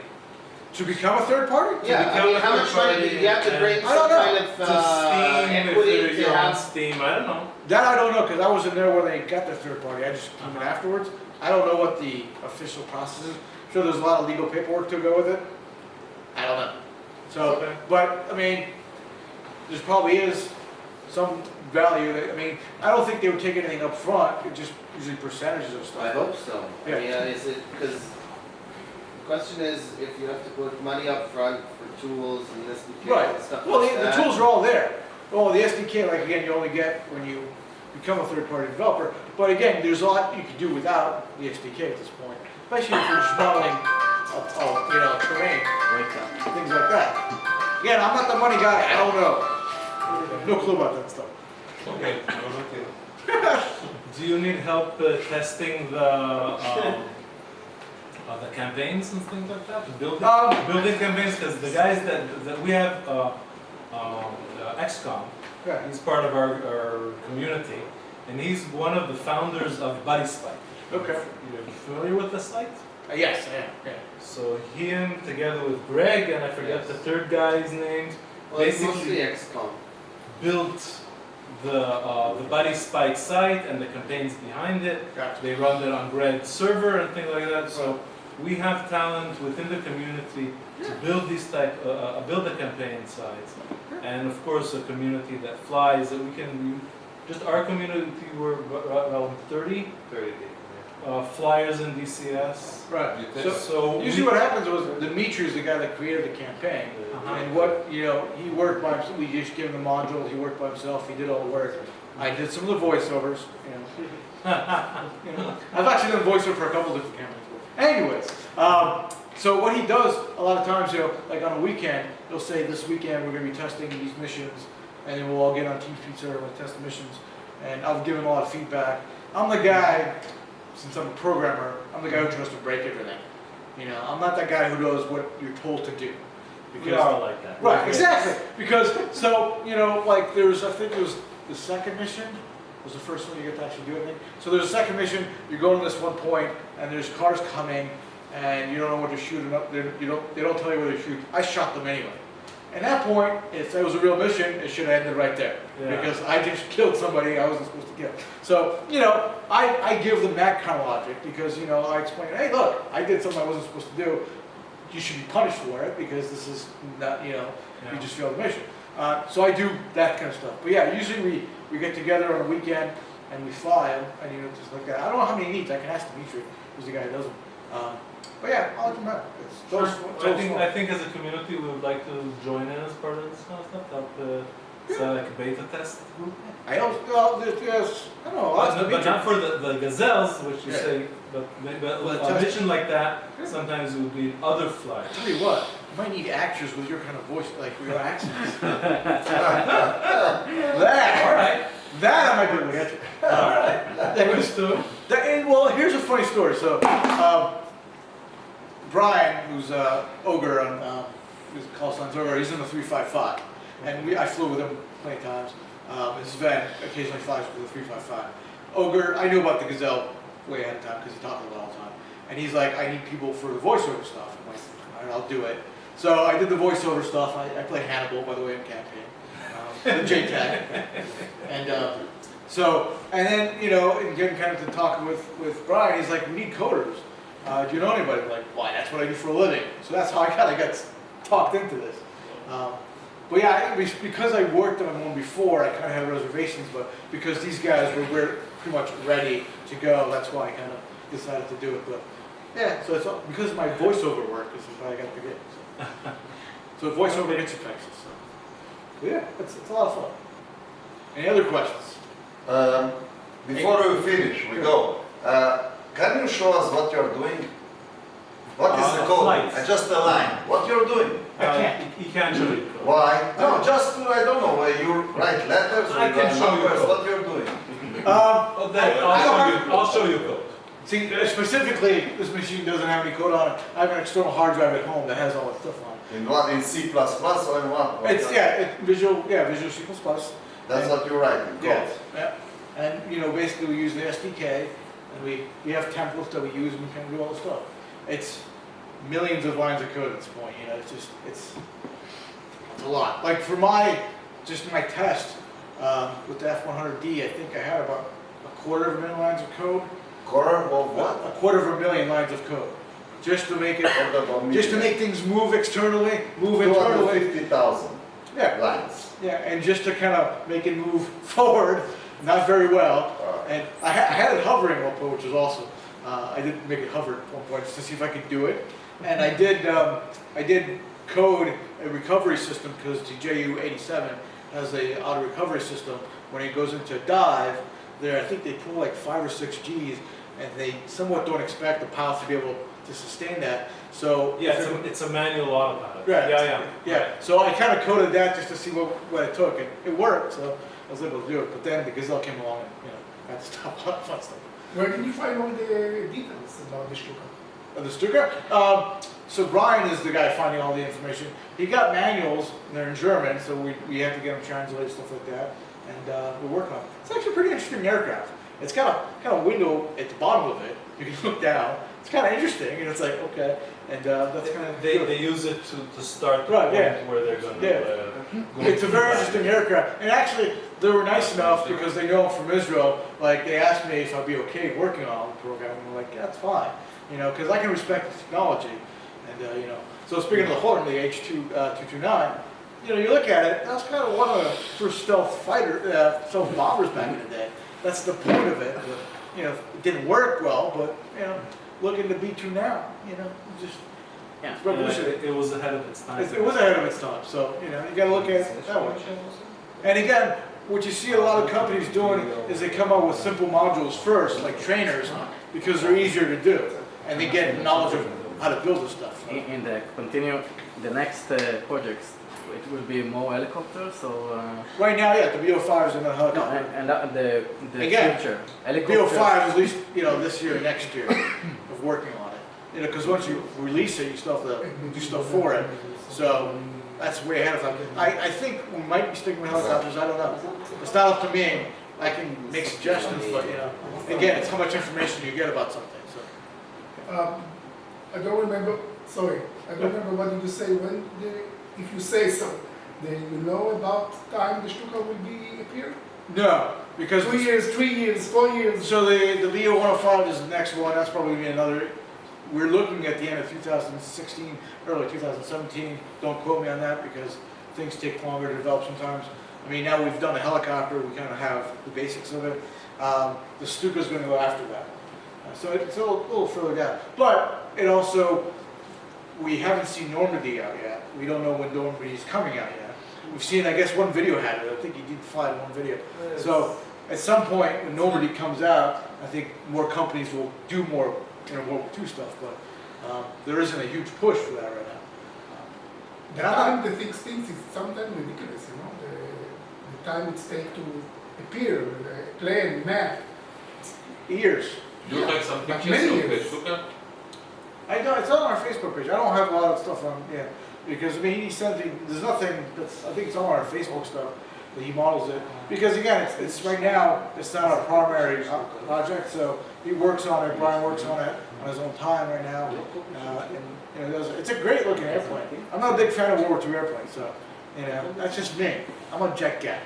to become a third party? Yeah, I become mean, a how third much money do you have to party bring I some don't know. kind of, To Steam, equity if to you're on have? Steam, I don't know. That I don't know, because I wasn't there when they got the third party. I just came in afterwards. I don't know what the official process is. I'm sure there's a lot of legal paperwork to go with it. I don't know. So, Okay. but, I mean, there probably is some value that, I mean, I don't think they would take anything up front. It's just usually percentages of stuff. I hope so. I Yeah. mean, is it, because the question is, if you have to put money up front for tools and SDK Right. and stuff Well, like the that. tools are all there. Well, the SDK, like again, you only get when you become a third-party developer. But again, there's a lot you can do without the SDK at this point, especially if you're just modeling, you know, terrain, things like that. Again, I'm not the money guy. I don't know. No clue about that stuff. Okay. Do you need help testing the campaigns and things like that? Building campaigns, because the guys that we have, XCOM, Okay. he's part of our community, and he's one of the founders of Buddy Spike. Okay. You're familiar with the site? Yes, I am. Yeah. So him together with Greg, and I forget the third guy's name, Well, it's basically- mostly XCOM. built the Buddy Spike site and the campaigns behind it. Gotcha. They run it on Greg's server and things like that. So we have talent within the community to build these build the campaign sites, and of course a community that flies that we can. Just our community, we're around 30 flyers in DCS. Right. So Usually what happens was Dimitri is the guy that created the campaign. And what, you know, he worked by himself, we just gave him the module, he worked by himself, he did all the work. I did some of the voiceovers, you know. I've actually done voiceover for a couple different campaigns. Anyways, so what he does a lot of times, you know, like on a weekend, he'll say this weekend we're gonna be testing these missions, and then we'll all get on TeamSpeak server and test the missions. And I've given a lot of feedback. I'm the guy, since I'm a programmer, I'm the guy who tries to break everything. You know, I'm not that guy who knows what you're told to do. we are like that. Right, exactly. Because, so, you know, like there's, I think it was the second mission, was the first one you get to actually do anything. So there's a second mission, you're going to this one point, and there's cars coming, and you don't know what they're shooting up, they don't tell you where they shoot. I shot them anyway. At that point, if that was a real mission, it should have ended right there. Yeah. Because I just killed somebody I wasn't supposed to kill. So, you know, I give them that kind of logic, because, you know, I explain, hey, look, I did something I wasn't supposed to do. You should be punished for it, because this is not, you know, you just failed the mission. So I do that kind of stuff. But yeah, usually we get together on a weekend and we fly them, and you know, just like that. I don't know how many he needs. I can ask Dimitri, who's the guy who does them. But yeah, I'll let them know. It's those I think as a community we would like to join in as part of this kind of stuff. Help So like a beta test? I don't, well, yes, I don't know. I'll ask But Dimitri. not for the gazelles, which you Yeah. say, but Well, a test- mission like that, sometimes it would be other flights. Tell you what, you might need actors with your kind of voice, like your accents. That, All right. that I might be able to get you. All right. That was, well, here's a funny story. So, Brian, who's Ogre on, his call sign's Ogre, he's in the 355. And I flew with him plenty times. Sven occasionally flies with the 355. Ogre, I knew about the Gazelle way ahead of time because he talked about it all the time. And he's like, I need people for the voiceover stuff. I'm like, all right, I'll do it. So I did the voiceover stuff. I played Hannibal, by the way, in campaign. The JTAG. And and then, you know, and getting kind of to talking with Brian, he's like, we need coders. Do you know anybody? I'm like, why? That's what I do for a living. So that's how I kind of got talked into this. But yeah, because I worked on one before, I kind of had reservations, but because these guys were pretty much ready to go, that's why I kind of decided to do it. But yeah, so it's all, because of my voiceover work, this is why I got to get. So voiceover gets infectious. So yeah, it's a lot of fun. Any other questions? Before we finish, we go. Can you show us what you're doing? What is the code? Flights. Just a line. What you're doing? I can't. He can't show you code. Why? No, just I don't know. Where you write letters, I you can write show you numbers. code. What you're doing? Oh, then I'll show you code. See, specifically, this machine doesn't have any code on it. I have an external hard drive at home that has all that stuff on it. In what? In C++ or in what? It's Visual C++. That's what you're writing. Code. Yes, yeah. And you know, basically we use the SDK, and we have templates that we use, and we can do all the stuff. It's millions of lines of code at this point. You know, it's a lot. Like for my test with the F100D, I think I had about 250,000 lines of code. Quarter of what? 250,000 lines of code, just to make things move externally, move internally. 250,000 Yeah. lines. Yeah, and just to kind of make it move forward, not very well. And I had it hovering at one point, which was awesome. I did make it hover at one point just to see if I could do it. And I did code a recovery system because the JU-87 has a auto recovery system. When it goes into a dive, I think they pull like 5 or 6 Gs, and they somewhat don't expect the pilots to be able to sustain that. So yeah, it's a manual autopilot. Right. Yeah. So I kind of coded that just to see what it took, and it worked. So I was able to do it. But then the Gazelle came along, and I had to stop a lot of fun stuff. Where can you find all the details about the Stuka? The Stuka? So Brian is the guy finding all the information. He got manuals, and they're in German, so we have to get them translated, stuff like that. And we're working on it. It's actually a pretty interesting aircraft. It's got a window at the bottom of it. You can look down. It's kind of interesting, and it's like, okay. And that's kind of they use it to start the right, point where they're going to go It's a very interesting aircraft. And actually, they were nice enough because they know I'm from Israel. Like, they asked me if I'd be okay working on the program. And I'm like, yeah, that's fine. You know, because I can respect the technology. And, you know, so speaking of the Horton, the H-229, you know, you look at it, that was kind of one of the first stealth bombers back in the day. That's the point of it. But, you know, it didn't work well, but, you know, look at the B-2 now, you know, just it's revolutionary. It was ahead of its time. It was ahead of its time, so, you know, you gotta look at it that way. And again, what you see a lot of companies doing is they come up with simple modules first, like trainers, because they're easier to do, and they get knowledge of how to build this stuff. In the next projects, it will be more helicopters, so... Right now, yeah, the BO5 is in the No, helicopter. and the Again, future. BO5 is at least, you know, this year, next year, of working on it. You know, because once you release it, you still have to do stuff for it. So that's way ahead of time. I think we might be sticking with helicopters. I don't know. It's not up to me. I can make suggestions, but you know, again, it's how much information you get about something. So I don't remember. Sorry, I don't remember what did you say when if you say so. Then you know about time the Stuka will be appear? no, because 2 years, 3 years, 4 years. so the BO-105 is the next one. That's probably gonna be another. We're looking at the end of 2016, early 2017. Don't quote me on that because things take longer to develop sometimes. I mean, now we've done a helicopter. We kind of have the basics of it. The Stuka is going to go after that. So it's a little further down. But it also, we haven't seen Normandy out yet. We don't know when Normandy is coming out yet. we've seen, I guess, one video had it. I think he did fly in one video. So at some point, when Normandy comes out, I think more companies will do more, World War II stuff. But there isn't a huge push for that right now. The time the thing stinks is sometimes ridiculous, the time it takes to appear, plan, map. Years. Do you have some Like pictures many of years. Stuka? I know it's on our Facebook page. I don't have a lot of stuff on, because I mean he sent me. There's nothing that's. I think it's on our Facebook stuff that he models it. Because again, it's right now. It's not our primary project, so he works on it. Brian works on it on his own time right now, and it's a great looking airplane. I'm not a big fan of World War II airplanes, so that's just me. I'm a jet guy,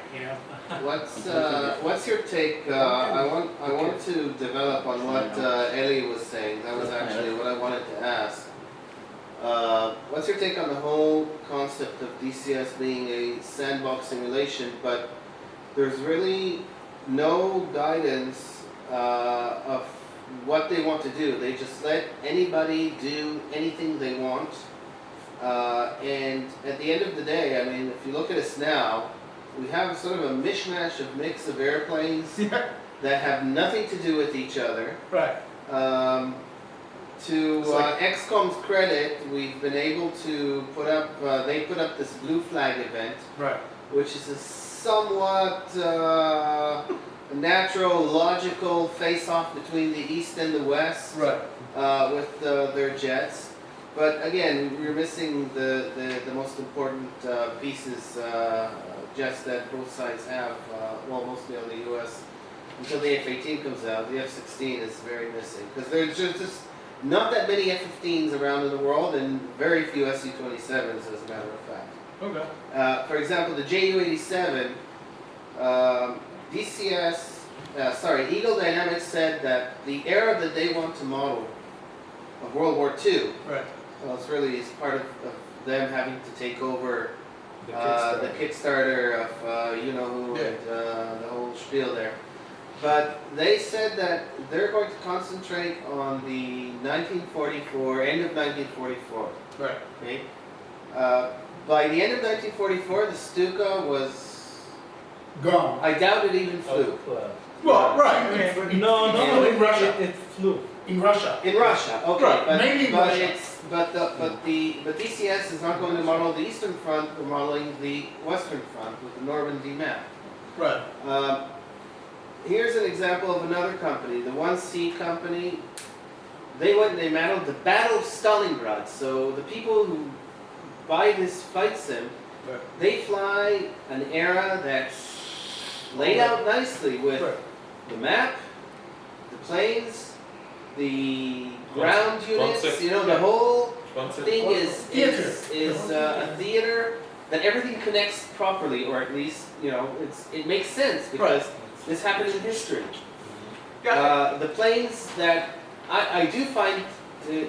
What's your take? I want to develop on what Eli was saying. That was actually what I wanted to ask. What's your take on the whole concept of DCS being a sandbox simulation, but there's really no guidance of what they want to do. They just let anybody do anything they want. And at the end of the day, I mean, if you look at us now, we have sort of a mishmash of mix of airplanes that have nothing to do with each other. Right. To XCOM's credit, we've been able to put up, they put up this Blue Flag event, Right. which is a somewhat natural, logical face-off between the East and the West with their jets. But again, we're missing the most important pieces, jets that both sides have, mostly on the US. Until the F-18 comes out, the F-16 is very missing. Because there's just not that many F-15s around in the world, and very few SU-27s, as a matter of fact. Okay. For example, the Ju-87, Eagle Dynamics said that the era that they want to model of World War II, well, it's really part of them having to take over the Kickstarter of you-know-who and the whole spiel there. But they said that they're going to concentrate on the 1944, end of 1944. Right. Okay. By the end of 1944, the Stuka was gone. I doubt it even flew. Well, right. I mean, No, in Russia. It flew. In Russia. In Russia, okay. Right, But, mainly in but Russia. but DCS is not going to model the Eastern Front, we're modeling the Western Front with the Normandy map. Right. Here's an example of another company, the 1C company. They went and they modeled the Battle of Stalingrad. So the people who buy this flight sim, they fly an era that's laid out nicely with the map, the planes, the ground units, the whole thing is a theater that everything connects properly, or at least, it makes sense because this happened in history. The planes that I do find, to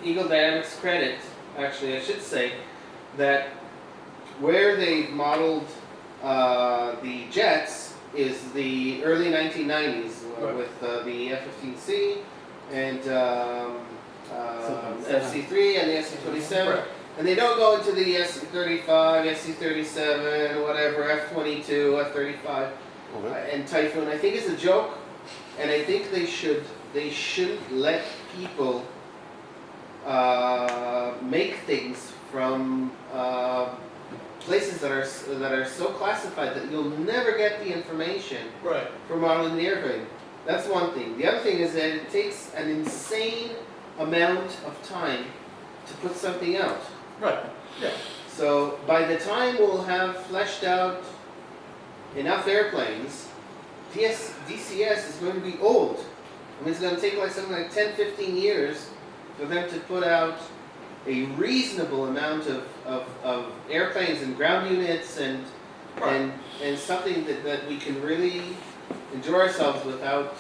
Eagle Dynamics' credit, actually I should say, that where they modeled the jets is the early 1990s with the F-15C and FC-3 and the SC-27. And they don't go into the SC-35, SC-37, whatever, F-22, F-35, and Typhoon. I think it's a joke, and I think they shouldn't let people make things from places that are so classified that you'll never get the information from modeling the airplane. That's one thing. The other thing is that it takes an insane amount of time to put something out. Right. Yeah. So by the time we'll have fleshed out enough airplanes, DCS is going to be old. I mean, it's going to take something like 10, 15 years for them to put out a reasonable amount of airplanes and ground units and something that we can really enjoy ourselves without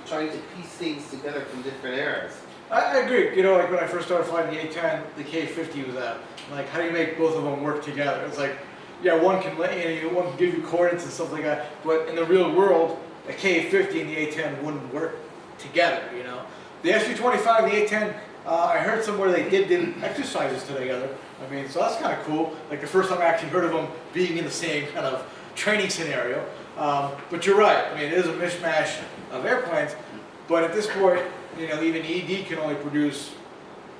trying to piece things together from different eras. I agree. Like when I first started flying the A-10, the K-50 was out. Like, how do you make both of them work together? It's like, one can one can give you coordinates and stuff like that, but in the real world, a K-50 and the A-10 wouldn't work together. The SU-25 and the A-10, I heard somewhere they did exercises together, I mean, so that's kind of cool. Like the first time I actually heard of them being in the same kind of training scenario. But you're right. I mean, it is a mishmash of airplanes. But at this point, you know, even ED can only produce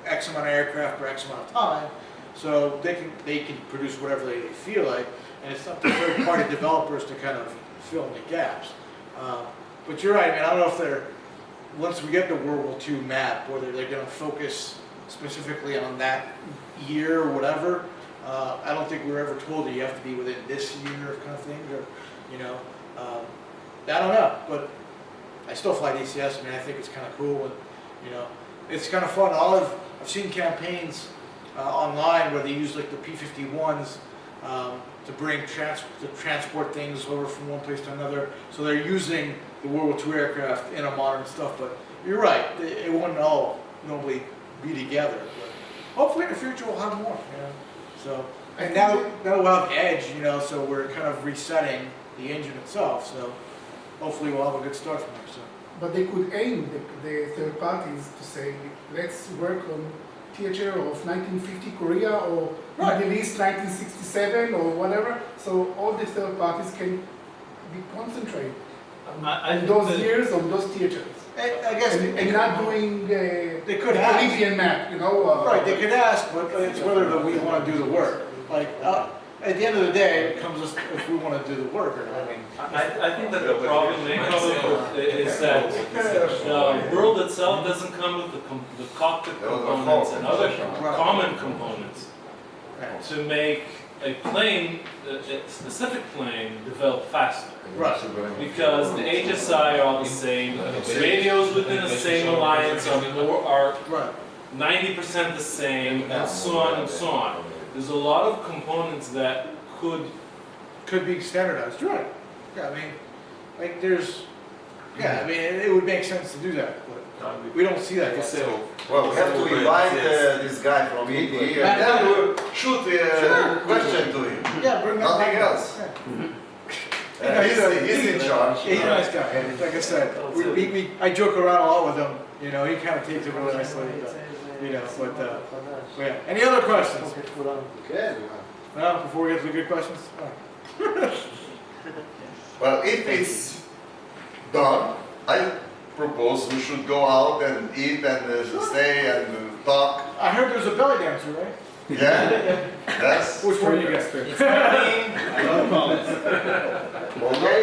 X amount of aircraft for X amount of time. So they can produce whatever they feel like, and it's up to third-party developers to kind of fill in the gaps. But you're right. I mean, I don't know if they're once we get the World War II map, whether they're going to focus specifically on that year or whatever. I don't think we were ever told that you have to be within this year kind of thing, or you know, I don't know. But I still fly DCS. I mean, I think it's kind of cool, and you know, it's kind of fun. I've seen campaigns online where they use like the P-51s to transport things over from one place to another. So they're using the World War II aircraft in a modern stuff. But you're right, it wouldn't all normally be together. But hopefully in the future we'll have more. You know, so and now we'll have Edge. You know, so we're kind of resetting the engine itself. So hopefully we'll have a good start from there. So. But they could aim the third parties to say, let's work on theater of 1950 Korea or Middle East 1967 or whatever. So all the third parties can be concentrated on those years, on those theaters. I guess and not doing they could ask. Caribbean map, you know. Right, they could ask, but it's whether we want to do the work. Like at the end of the day, it comes if we want to do the work or not. I mean, I think that the problem may come up is that the world itself doesn't come with the cockpit components and other common components to make a plane, a specific plane, develop faster. Right. Because the HSI are all the same, the radios within the same alliance are 90% the same, and so on and so on. There's a lot of components that could be standardized, right? Yeah, I mean, like there's, I mean, it would make sense to do that, but we don't see that yet. Well, we have to invite this guy from ED, and then we'll shoot a question to him. Yeah, bring that Nothing back. else. He's in charge. He's a nice guy. And like I said, I joke around a lot with him. You know, he kind of takes it really nicely. You know, but yeah. Any other questions? Okay. No, before we get to the good questions. Well, if it's done, I propose we should go out and eat and stay and talk. I heard there's a belly dancer, right? Yeah. Yes. Which one you guys? Okay.